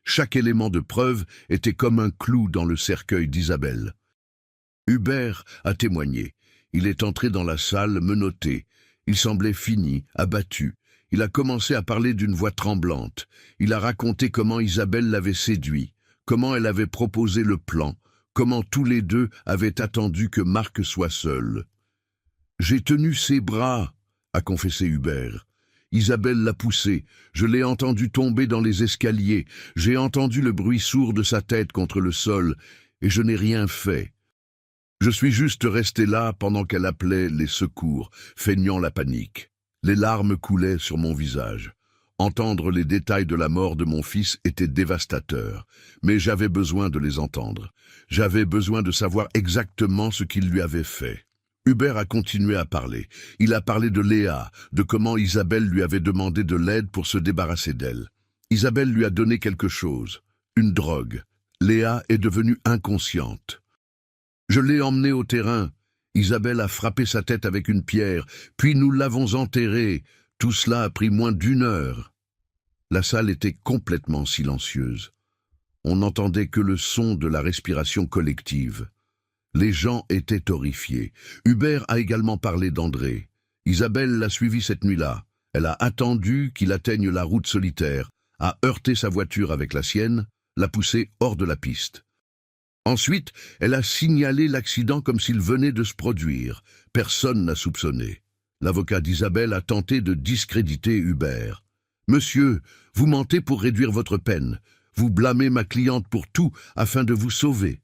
Chaque élément de preuve était comme un clou dans le cercueil d'Isabelle. Hubert a témoigné. Il est entré dans la salle menotté. Il semblait fini, abattu. Il a commencé à parler d'une voix tremblante. Il a raconté comment Isabelle l'avait séduit, comment elle avait proposé le plan, comment tous les deux avaient attendu que Marc soit seul. « J'ai tenu ses bras », a confessé Hubert. Isabelle l'a poussé, je l'ai entendu tomber dans les escaliers, j'ai entendu le bruit sourd de sa tête contre le sol, et je n'ai rien fait. Je suis juste resté là pendant qu'elle appelait les secours, feignant la panique. Les larmes coulaient sur mon visage. Entendre les détails de la mort de mon fils était dévastateur, mais j'avais besoin de les entendre. J'avais besoin de savoir exactement ce qu'il lui avait fait. Hubert a continué à parler. Il a parlé de Léa, de comment Isabelle lui avait demandé de l'aide pour se débarrasser d'elle. Isabelle lui a donné quelque chose, une drogue. Léa est devenue inconsciente. Je l'ai emmenée au terrain. Isabelle a frappé sa tête avec une pierre, puis nous l'avons enterrée. Tout cela a pris moins d'1 heure. La salle était complètement silencieuse. On n'entendait que le son de la respiration collective. Les gens étaient horrifiés. Hubert a également parlé d'André. Isabelle l'a suivi cette nuit-là. Elle a attendu qu'il atteigne la route solitaire, a heurté sa voiture avec la sienne, l'a poussé hors de la piste. Ensuite, elle a signalé l'accident comme s'il venait de se produire. Personne n'a soupçonné. L'avocat d'Isabelle a tenté de discréditer Hubert. « Monsieur, vous mentez pour réduire votre peine. Vous blâmez ma cliente pour tout afin de vous sauver. »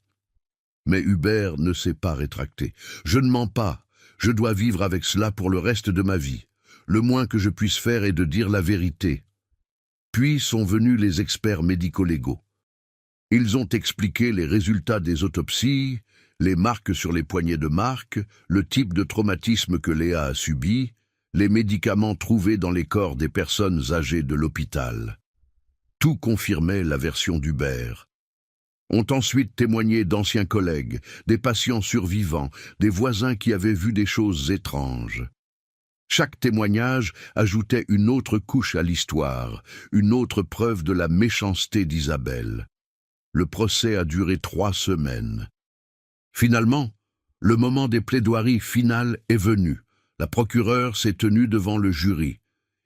Mais Hubert ne s'est pas rétracté. « Je ne mens pas. Je dois vivre avec cela pour le reste de ma vie. Le moins que je puisse faire est de dire la vérité. » Puis sont venus les experts médico-légaux. Ils ont expliqué les résultats des autopsies, les marques sur les poignets de Marc, le type de traumatisme que Léa a subi, les médicaments trouvés dans les corps des personnes âgées de l'hôpital. Tout confirmait la version d'Hubert. Ont ensuite témoigné d'anciens collègues, des patients survivants, des voisins qui avaient vu des choses étranges. Chaque témoignage ajoutait une autre couche à l'histoire, une autre preuve de la méchanceté d'Isabelle. Le procès a duré 3 semaines. Finalement, le moment des plaidoiries finales est venu. La procureure s'est tenue devant le jury.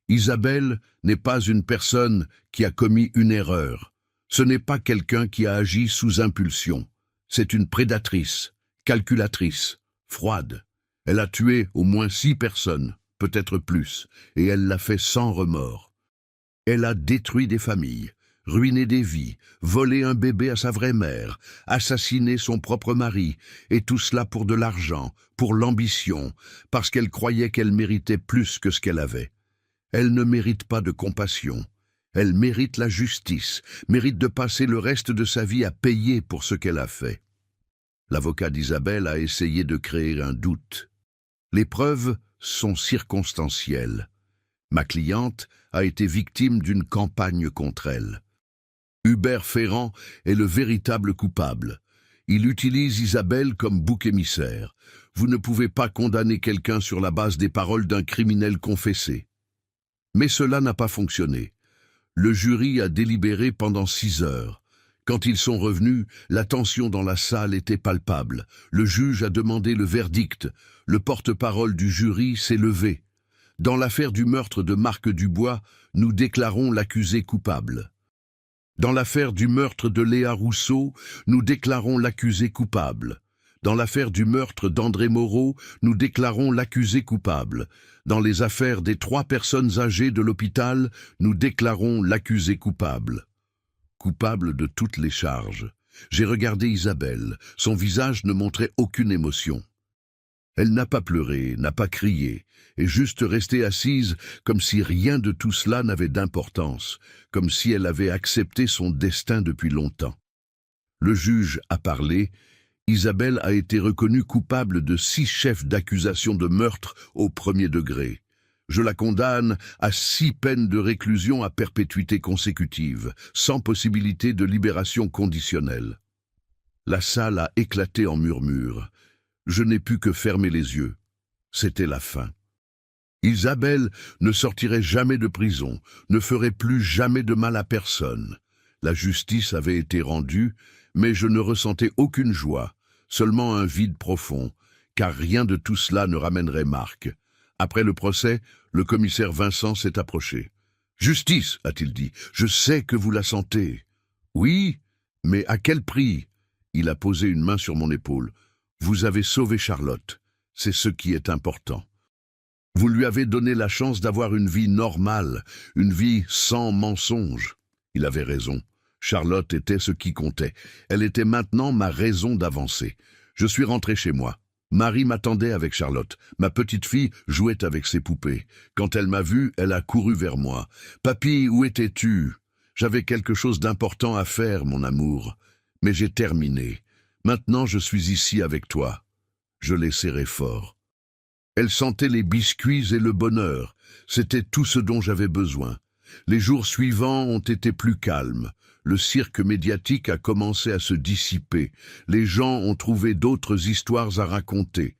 Isabelle n'est pas une personne qui a commis une erreur. Ce n'est pas quelqu'un qui a agi sous impulsion. C'est une prédatrice, calculatrice, froide. Elle a tué au moins 6 personnes, peut-être plus, et elle l'a fait sans remords. Elle a détruit des familles, ruiné des vies, volé un bébé à sa vraie mère, assassiné son propre mari, et tout cela pour de l'argent, pour l'ambition, parce qu'elle croyait qu'elle méritait plus que ce qu'elle avait. Elle ne mérite pas de compassion. Elle mérite la justice, mérite de passer le reste de sa vie à payer pour ce qu'elle a fait. L'avocat d'Isabelle a essayé de créer un doute. Les preuves sont circonstancielles. Ma cliente a été victime d'une campagne contre elle. Hubert Ferrand est le véritable coupable. Il utilise Isabelle comme bouc émissaire. Vous ne pouvez pas condamner quelqu'un sur la base des paroles d'un criminel confessé. Mais cela n'a pas fonctionné. Le jury a délibéré pendant 6 heures. Quand ils sont revenus, la tension dans la salle était palpable. Le juge a demandé le verdict. Le porte-parole du jury s'est levé. Dans l'affaire du meurtre de Marc Dubois, nous déclarons l'accusé coupable. Dans l'affaire du meurtre de Léa Rousseau, nous déclarons l'accusé coupable. Dans l'affaire du meurtre d'André Moreau, nous déclarons l'accusé coupable. Dans les affaires des 3 personnes âgées de l'hôpital, nous déclarons l'accusé coupable. Coupable de toutes les charges. J'ai regardé Isabelle. Son visage ne montrait aucune émotion. Elle n'a pas pleuré, n'a pas crié, est juste restée assise comme si rien de tout cela n'avait d'importance, comme si elle avait accepté son destin depuis longtemps. Le juge a parlé. Isabelle a été reconnue coupable de 6 chefs d'accusation de meurtre au 1er degré. Je la condamne à 6 peines de réclusion à perpétuité consécutive, sans possibilité de libération conditionnelle. La salle a éclaté en murmures. Je n'ai pu que fermer les yeux. C'était la fin. Isabelle ne sortirait jamais de prison, ne ferait plus jamais de mal à personne. La justice avait été rendue, mais je ne ressentais aucune joie, seulement un vide profond, car rien de tout cela ne ramènerait Marc. Après le procès, le commissaire Vincent s'est approché. « Justice, a-t-il dit, je sais que vous la sentez. »« Oui, mais à quel prix ?» Il a posé une main sur mon épaule. « Vous avez sauvé Charlotte, c'est ce qui est important. Vous lui avez donné la chance d'avoir une vie normale, une vie sans mensonge. » Il avait raison. Charlotte était ce qui comptait. Elle était maintenant ma raison d'avancer. Je suis rentré chez moi. Marie m'attendait avec Charlotte. Ma petite fille jouait avec ses poupées. Quand elle m'a vu, elle a couru vers moi. « Papy, où étais-tu ? J'avais quelque chose d'important à faire, mon amour. Mais j'ai terminé. Maintenant, je suis ici avec toi. » Je l'ai serré fort. Elle sentait les biscuits et le bonheur. C'était tout ce dont j'avais besoin. Les jours suivants ont été plus calmes. Le cirque médiatique a commencé à se dissiper. Les gens ont trouvé d'autres histoires à raconter.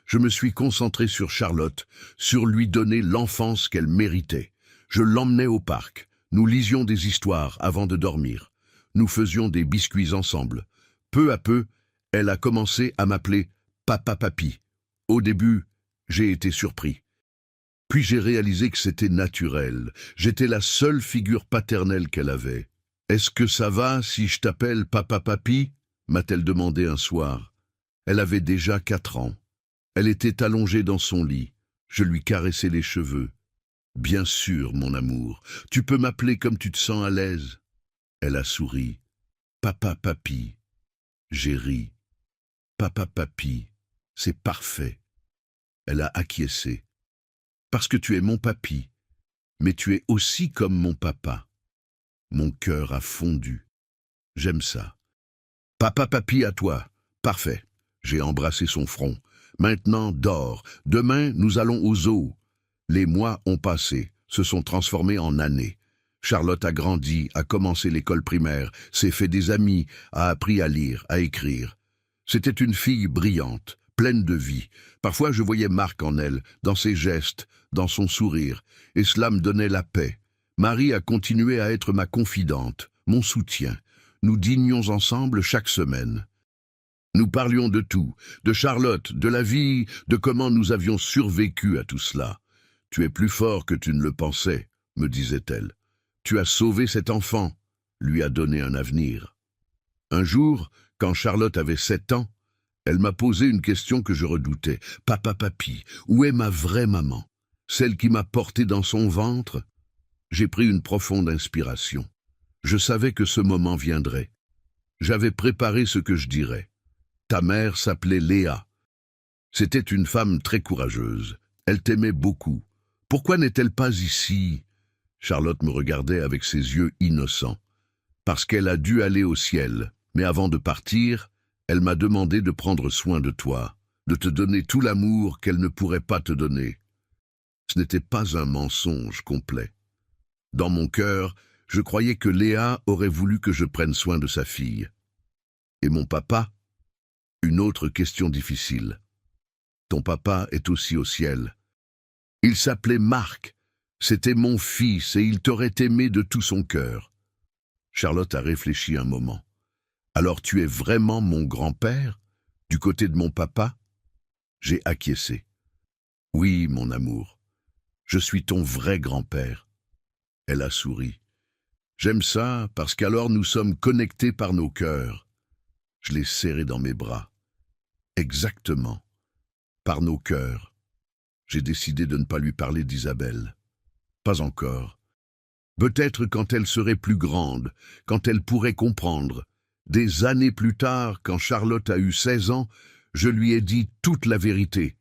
Je me suis concentré sur Charlotte, sur lui donner l'enfance qu'elle méritait. Je l'emmenais au parc. Nous lisions des histoires avant de dormir. Nous faisions des biscuits ensemble. Peu à peu, elle a commencé à m'appeler « Papa Papy ». Au début, j'ai été surpris. Puis j'ai réalisé que c'était naturel. J'étais la seule figure paternelle qu'elle avait. « Est-ce que ça va si je t'appelle Papa Papy ?» m'a-t-elle demandé un soir. Elle avait déjà 4 ans. Elle était allongée dans son lit. Je lui caressais les cheveux. « Bien sûr, mon amour, tu peux m'appeler comme tu te sens à l'aise. » Elle a souri. « Papa Papy. » J'ai ri. « Papa Papy, c'est parfait. » Elle a acquiescé. « Parce que tu es mon papy, mais tu es aussi comme mon papa. » Mon cœur a fondu. J'aime ça. « Papa Papy à toi. Parfait. » J'ai embrassé son front. « Maintenant, dors. Demain, nous allons au zoo. » Les mois ont passé, se sont transformés en années. Charlotte a grandi, a commencé l'école primaire, s'est fait des amis, a appris à lire, à écrire. C'était une fille brillante, pleine de vie. Parfois je voyais Marc en elle, dans ses gestes, dans son sourire, et cela me donnait la paix. Marie a continué à être ma confidente, mon soutien. Nous dînions ensemble chaque semaine. Nous parlions de tout, de Charlotte, de la vie, de comment nous avions survécu à tout cela. « Tu es plus fort que tu ne le pensais », me disait-elle. « Tu as sauvé cet enfant, lui a donné un avenir. » Un jour, quand Charlotte avait 7 ans, elle m'a posé une question que je redoutais. « Papa Papy, où est ma vraie maman? Celle qui m'a porté dans son ventre ?» J'ai pris une profonde inspiration. Je savais que ce moment viendrait. J'avais préparé ce que je dirais. Ta mère s'appelait Léa. C'était une femme très courageuse. Elle t'aimait beaucoup. Pourquoi n'est-elle pas ici? Charlotte me regardait avec ses yeux innocents. Parce qu'elle a dû aller au ciel, mais avant de partir, elle m'a demandé de prendre soin de toi, de te donner tout l'amour qu'elle ne pourrait pas te donner. Ce n'était pas un mensonge complet. Dans mon cœur, je croyais que Léa aurait voulu que je prenne soin de sa fille. Et mon papa? Une autre question difficile. Ton papa est aussi au ciel. Il s'appelait Marc. C'était mon fils et il t'aurait aimé de tout son cœur. Charlotte a réfléchi un moment. Alors tu es vraiment mon grand-père, du côté de mon papa? J'ai acquiescé. Oui, mon amour. Je suis ton vrai grand-père. Elle a souri. J'aime ça parce qu'alors nous sommes connectés par nos cœurs. Je l'ai serré dans mes bras. Exactement. Par nos cœurs. J'ai décidé de ne pas lui parler d'Isabelle. Pas encore. Peut-être quand elle serait plus grande, quand elle pourrait comprendre. Des années plus tard, quand Charlotte a eu 16 ans, je lui ai dit toute la vérité.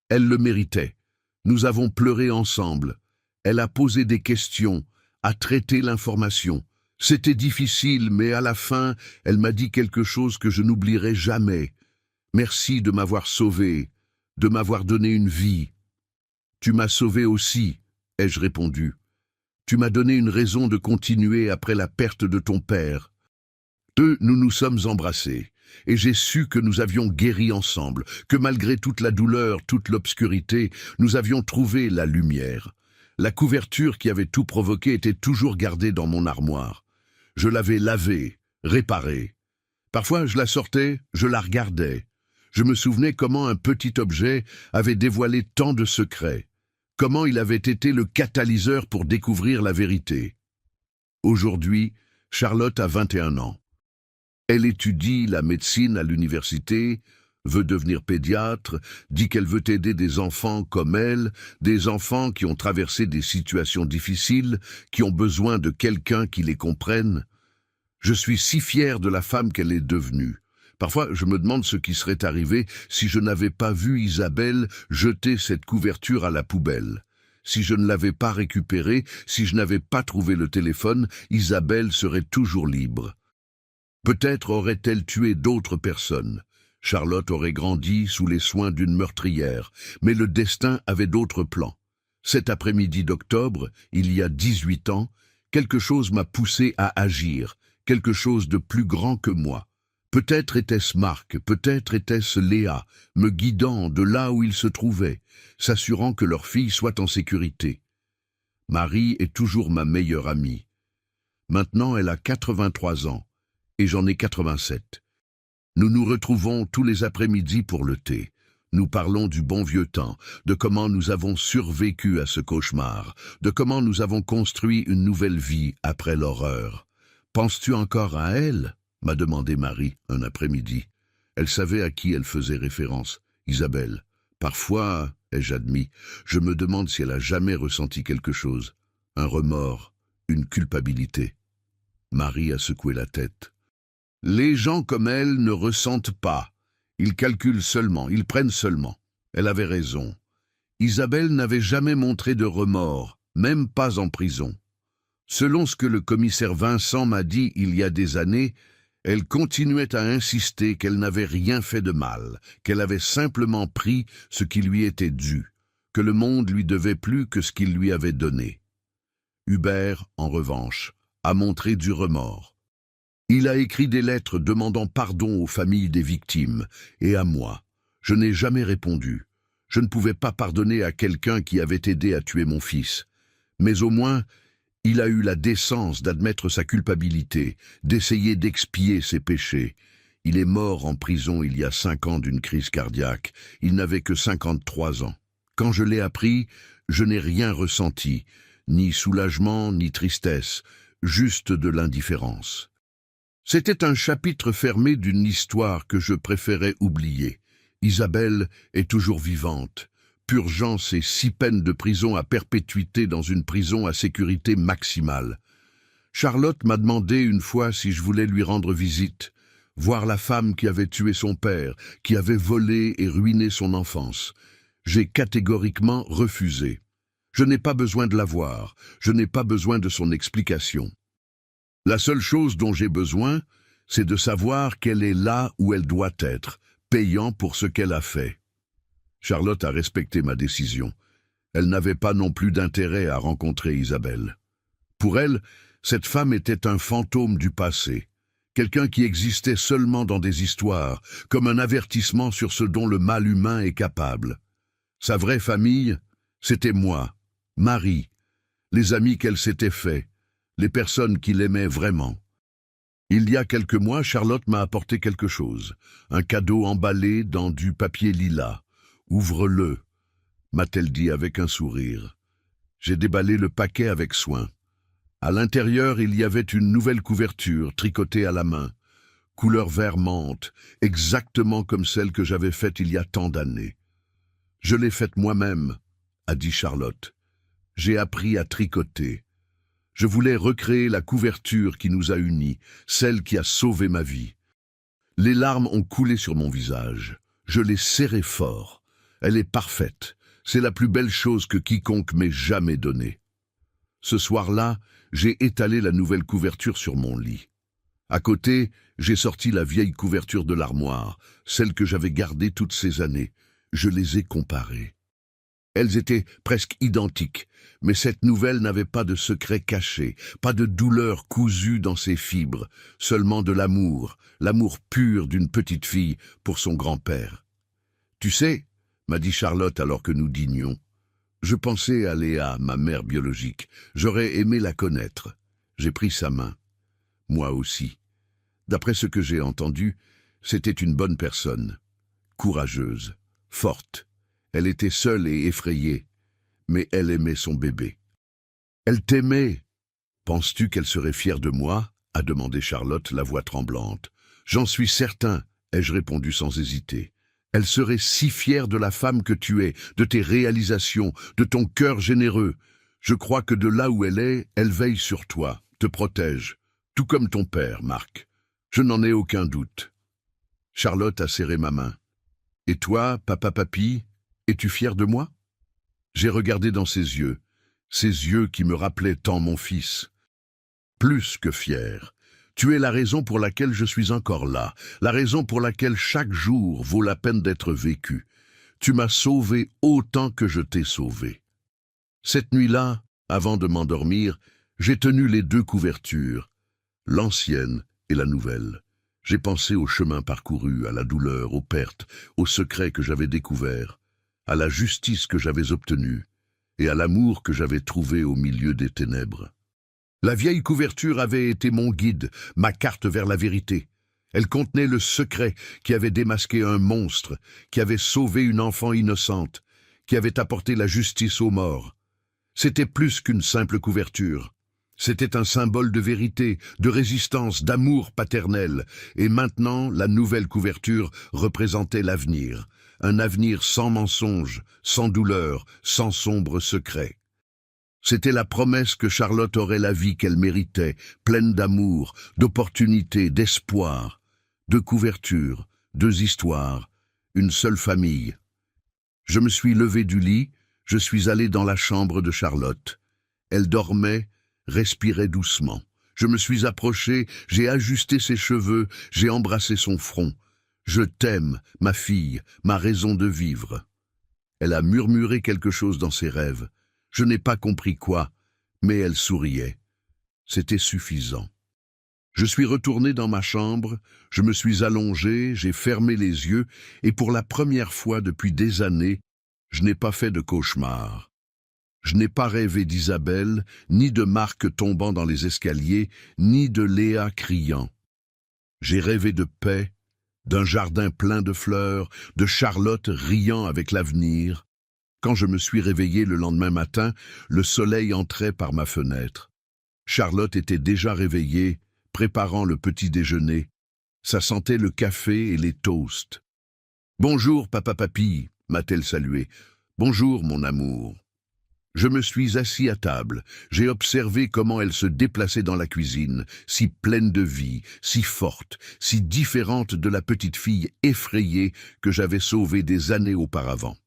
Elle le méritait. Nous avons pleuré ensemble. Elle a posé des questions, a traité l'information. C'était difficile, mais à la fin, elle m'a dit quelque chose que je n'oublierai jamais. Merci de m'avoir sauvé, de m'avoir donné une vie. Tu m'as sauvé aussi, ai-je répondu. Tu m'as donné une raison de continuer après la perte de ton père. Nous nous sommes embrassés, et j'ai su que nous avions guéri ensemble, que malgré toute la douleur, toute l'obscurité, nous avions trouvé la lumière. La couverture qui avait tout provoqué était toujours gardée dans mon armoire. Je l'avais lavée, réparée. Parfois je la sortais, je la regardais. Je me souvenais comment un petit objet avait dévoilé tant de secrets. Comment il avait été le catalyseur pour découvrir la vérité. Aujourd'hui, Charlotte a 21 ans. Elle étudie la médecine à l'université, veut devenir pédiatre, dit qu'elle veut aider des enfants comme elle, des enfants qui ont traversé des situations difficiles, qui ont besoin de quelqu'un qui les comprenne. Je suis si fier de la femme qu'elle est devenue. Parfois, je me demande ce qui serait arrivé si je n'avais pas vu Isabelle jeter cette couverture à la poubelle. Si je ne l'avais pas récupérée, si je n'avais pas trouvé le téléphone, Isabelle serait toujours libre. Peut-être aurait-elle tué d'autres personnes. Charlotte aurait grandi sous les soins d'une meurtrière, mais le destin avait d'autres plans. Cet après-midi d'octobre, il y a 18 ans, quelque chose m'a poussé à agir, quelque chose de plus grand que moi. Peut-être était-ce Marc, peut-être était-ce Léa, me guidant de là où ils se trouvaient, s'assurant que leur fille soit en sécurité. Marie est toujours ma meilleure amie. Maintenant, elle a 83 ans, et j'en ai 87. Nous nous retrouvons tous les après-midi pour le thé. Nous parlons du bon vieux temps, de comment nous avons survécu à ce cauchemar, de comment nous avons construit une nouvelle vie après l'horreur. Penses-tu encore à elle ? M'a demandé Marie un après-midi. Elle savait à qui elle faisait référence, Isabelle. Parfois, ai-je admis, je me demande si elle a jamais ressenti quelque chose, un remords, une culpabilité. Marie a secoué la tête. Les gens comme elle ne ressentent pas. Ils calculent seulement, ils prennent seulement. Elle avait raison. Isabelle n'avait jamais montré de remords, même pas en prison. Selon ce que le commissaire Vincent m'a dit il y a des années, elle continuait à insister qu'elle n'avait rien fait de mal, qu'elle avait simplement pris ce qui lui était dû, que le monde lui devait plus que ce qu'il lui avait donné. Hubert, en revanche, a montré du remords. Il a écrit des lettres demandant pardon aux familles des victimes, et à moi. Je n'ai jamais répondu. Je ne pouvais pas pardonner à quelqu'un qui avait aidé à tuer mon fils. Mais au moins, il a eu la décence d'admettre sa culpabilité, d'essayer d'expier ses péchés. Il est mort en prison il y a 5 ans d'une crise cardiaque. Il n'avait que 53 ans. Quand je l'ai appris, je n'ai rien ressenti, ni soulagement, ni tristesse, juste de l'indifférence. C'était un chapitre fermé d'une histoire que je préférais oublier. Isabelle est toujours vivante, purgeant ses 6 peines de prison à perpétuité dans une prison à sécurité maximale. Charlotte m'a demandé une fois si je voulais lui rendre visite, voir la femme qui avait tué son père, qui avait volé et ruiné son enfance. J'ai catégoriquement refusé. Je n'ai pas besoin de la voir, je n'ai pas besoin de son explication. La seule chose dont j'ai besoin, c'est de savoir qu'elle est là où elle doit être, payant pour ce qu'elle a fait. Charlotte a respecté ma décision. Elle n'avait pas non plus d'intérêt à rencontrer Isabelle. Pour elle, cette femme était un fantôme du passé, quelqu'un qui existait seulement dans des histoires, comme un avertissement sur ce dont le mal humain est capable. Sa vraie famille, c'était moi, Marie, les amis qu'elle s'était faits, les personnes qui l'aimaient vraiment. Il y a quelques mois, Charlotte m'a apporté quelque chose, un cadeau emballé dans du papier lilas. « Ouvre-le », m'a-t-elle dit avec un sourire. J'ai déballé le paquet avec soin. À l'intérieur, il y avait une nouvelle couverture tricotée à la main, couleur vert menthe, exactement comme celle que j'avais faite il y a tant d'années. « Je l'ai faite moi-même », a dit Charlotte. J'ai appris à tricoter. Je voulais recréer la couverture qui nous a unis, celle qui a sauvé ma vie. Les larmes ont coulé sur mon visage. Je l'ai serrée fort. Elle est parfaite. C'est la plus belle chose que quiconque m'ait jamais donnée. Ce soir-là, j'ai étalé la nouvelle couverture sur mon lit. À côté, j'ai sorti la vieille couverture de l'armoire, celle que j'avais gardée toutes ces années. Je les ai comparées. Elles étaient presque identiques, mais cette nouvelle n'avait pas de secret caché, pas de douleur cousue dans ses fibres, seulement de l'amour pur d'une petite fille pour son grand-père. « Tu sais », m'a dit Charlotte alors que nous dînions, « je pensais à Léa, ma mère biologique. J'aurais aimé la connaître. » J'ai pris sa main. Moi aussi. D'après ce que j'ai entendu, c'était une bonne personne, courageuse, forte. Elle était seule et effrayée, mais elle aimait son bébé. « Elle t'aimait. Penses-tu qu'elle serait fière de moi ?» a demandé Charlotte, la voix tremblante. « J'en suis certain, » ai-je répondu sans hésiter. « Elle serait si fière de la femme que tu es, de tes réalisations, de ton cœur généreux. Je crois que de là où elle est, elle veille sur toi, te protège, tout comme ton père, Marc. Je n'en ai aucun doute. » Charlotte a serré ma main. « Et toi, papa papy, es-tu fier de moi ?» J'ai regardé dans ses yeux qui me rappelaient tant mon fils. « Plus que fier. Tu es la raison pour laquelle je suis encore là, la raison pour laquelle chaque jour vaut la peine d'être vécu. Tu m'as sauvé autant que je t'ai sauvé. » Cette nuit-là, avant de m'endormir, j'ai tenu les deux couvertures, l'ancienne et la nouvelle. J'ai pensé au chemin parcouru, à la douleur, aux pertes, aux secrets que j'avais découverts, à la justice que j'avais obtenue et à l'amour que j'avais trouvé au milieu des ténèbres. La vieille couverture avait été mon guide, ma carte vers la vérité. Elle contenait le secret qui avait démasqué un monstre, qui avait sauvé une enfant innocente, qui avait apporté la justice aux morts. C'était plus qu'une simple couverture. C'était un symbole de vérité, de résistance, d'amour paternel. Et maintenant, la nouvelle couverture représentait l'avenir. Un avenir sans mensonge, sans douleur, sans sombre secret. C'était la promesse que Charlotte aurait la vie qu'elle méritait, pleine d'amour, d'opportunités, d'espoir. Deux couvertures, deux histoires, une seule famille. Je me suis levé du lit, je suis allé dans la chambre de Charlotte. Elle dormait, respirait doucement. Je me suis approché, j'ai ajusté ses cheveux, j'ai embrassé son front. « Je t'aime, ma fille, ma raison de vivre. » Elle a murmuré quelque chose dans ses rêves. Je n'ai pas compris quoi, mais elle souriait. C'était suffisant. Je suis retourné dans ma chambre, je me suis allongé, j'ai fermé les yeux, et pour la première fois depuis des années, je n'ai pas fait de cauchemar. Je n'ai pas rêvé d'Isabelle, ni de Marc tombant dans les escaliers, ni de Léa criant. J'ai rêvé de paix, d'un jardin plein de fleurs, de Charlotte riant avec l'avenir. Quand je me suis réveillé le lendemain matin, le soleil entrait par ma fenêtre. Charlotte était déjà réveillée, préparant le petit déjeuner. Ça sentait le café et les toasts. « Bonjour, papa papy », m'a-t-elle salué. « Bonjour, mon amour. » Je me suis assis à table. J'ai observé comment elle se déplaçait dans la cuisine, si pleine de vie, si forte, si différente de la petite fille effrayée que j'avais sauvée des années auparavant.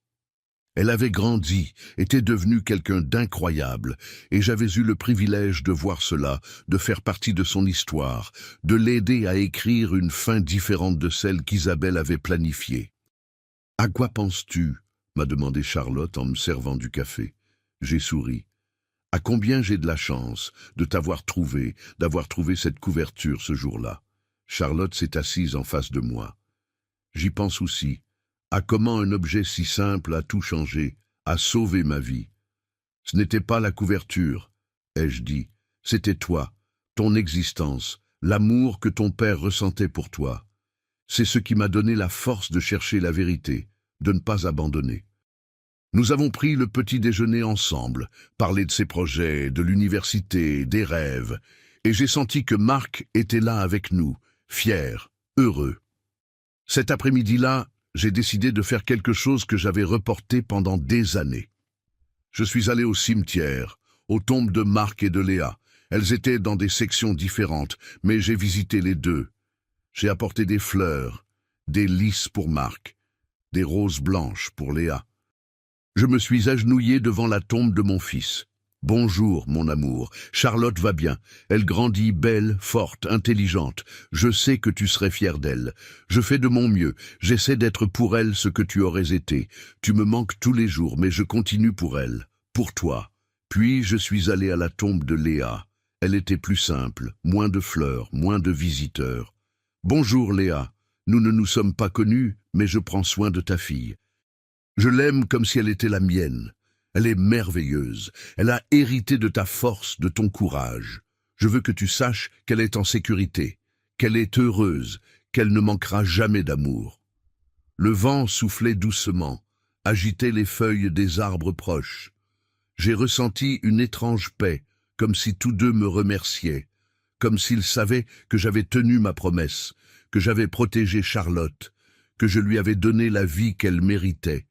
Elle avait grandi, était devenue quelqu'un d'incroyable, et j'avais eu le privilège de voir cela, de faire partie de son histoire, de l'aider à écrire une fin différente de celle qu'Isabelle avait planifiée. « À quoi penses-tu » m'a demandé Charlotte en me servant du café. J'ai souri. « À combien j'ai de la chance de t'avoir trouvé, d'avoir trouvé cette couverture ce jour-là. » Charlotte s'est assise en face de moi. J'y pense aussi. À comment un objet si simple a tout changé, a sauvé ma vie. Ce n'était pas la couverture, ai-je dit, c'était toi, ton existence, l'amour que ton père ressentait pour toi. C'est ce qui m'a donné la force de chercher la vérité, de ne pas abandonner. Nous avons pris le petit déjeuner ensemble, parlé de ses projets, de l'université, des rêves, et j'ai senti que Marc était là avec nous, fier, heureux. Cet après-midi-là, j'ai décidé de faire quelque chose que j'avais reporté pendant des années. Je suis allé au cimetière, aux tombes de Marc et de Léa. Elles étaient dans des sections différentes, mais j'ai visité les deux. J'ai apporté des fleurs, des lys pour Marc, des roses blanches pour Léa. Je me suis agenouillé devant la tombe de mon fils. « Bonjour, mon amour. Charlotte va bien. Elle grandit belle, forte, intelligente. Je sais que tu serais fier d'elle. Je fais de mon mieux. J'essaie d'être pour elle ce que tu aurais été. Tu me manques tous les jours, mais je continue pour elle. Pour toi. » Puis je suis allé à la tombe de Léa. Elle était plus simple, moins de fleurs, moins de visiteurs. « Bonjour, Léa. Nous ne nous sommes pas connus, mais je prends soin de ta fille. Je l'aime comme si elle était la mienne. Elle est merveilleuse. Elle a hérité de ta force, de ton courage. Je veux que tu saches qu'elle est en sécurité, qu'elle est heureuse, qu'elle ne manquera jamais d'amour. » Le vent soufflait doucement, agitait les feuilles des arbres proches. J'ai ressenti une étrange paix, comme si tous deux me remerciaient, comme s'ils savaient que j'avais tenu ma promesse, que j'avais protégé Charlotte, que je lui avais donné la vie qu'elle méritait.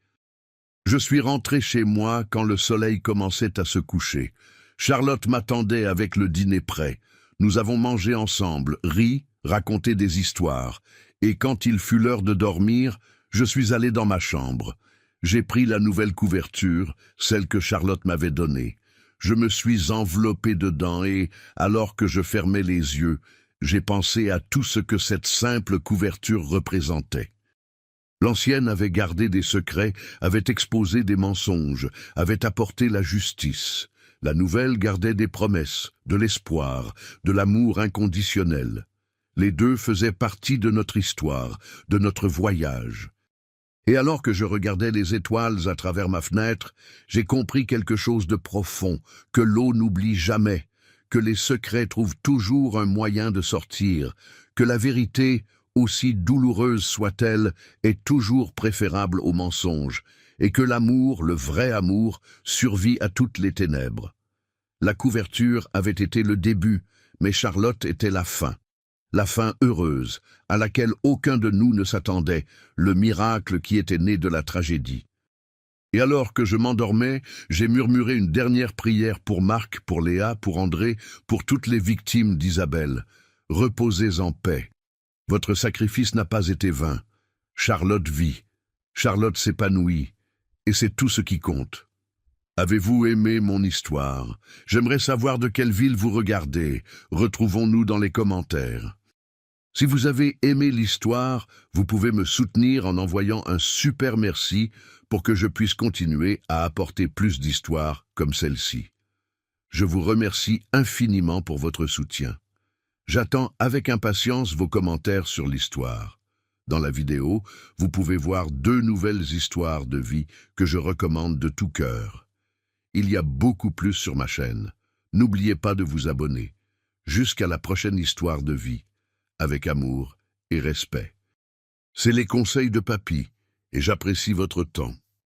Je suis rentré chez moi quand le soleil commençait à se coucher. Charlotte m'attendait avec le dîner prêt. Nous avons mangé ensemble, ri, raconté des histoires. Et quand il fut l'heure de dormir, je suis allé dans ma chambre. J'ai pris la nouvelle couverture, celle que Charlotte m'avait donnée. Je me suis enveloppé dedans et, alors que je fermais les yeux, j'ai pensé à tout ce que cette simple couverture représentait. L'ancienne avait gardé des secrets, avait exposé des mensonges, avait apporté la justice. La nouvelle gardait des promesses, de l'espoir, de l'amour inconditionnel. Les deux faisaient partie de notre histoire, de notre voyage. Et alors que je regardais les étoiles à travers ma fenêtre, j'ai compris quelque chose de profond, que l'eau n'oublie jamais, que les secrets trouvent toujours un moyen de sortir, que la vérité, aussi douloureuse soit-elle, est toujours préférable au mensonge, et que l'amour, le vrai amour, survit à toutes les ténèbres. La couverture avait été le début, mais Charlotte était la fin heureuse, à laquelle aucun de nous ne s'attendait, le miracle qui était né de la tragédie. Et alors que je m'endormais, j'ai murmuré une dernière prière pour Marc, pour Léa, pour André, pour toutes les victimes d'Isabelle. Reposez en paix. Votre sacrifice n'a pas été vain. Charlotte vit. Charlotte s'épanouit. Et c'est tout ce qui compte. Avez-vous aimé mon histoire? J'aimerais savoir de quelle ville vous regardez. Retrouvons-nous dans les commentaires. Si vous avez aimé l'histoire, vous pouvez me soutenir en envoyant un super merci pour que je puisse continuer à apporter plus d'histoires comme celle-ci. Je vous remercie infiniment pour votre soutien. J'attends avec impatience vos commentaires sur l'histoire. Dans la vidéo, vous pouvez voir 2 nouvelles histoires de vie que je recommande de tout cœur. Il y a beaucoup plus sur ma chaîne. N'oubliez pas de vous abonner. Jusqu'à la prochaine histoire de vie, avec amour et respect. C'est les conseils de Papy, et j'apprécie votre temps.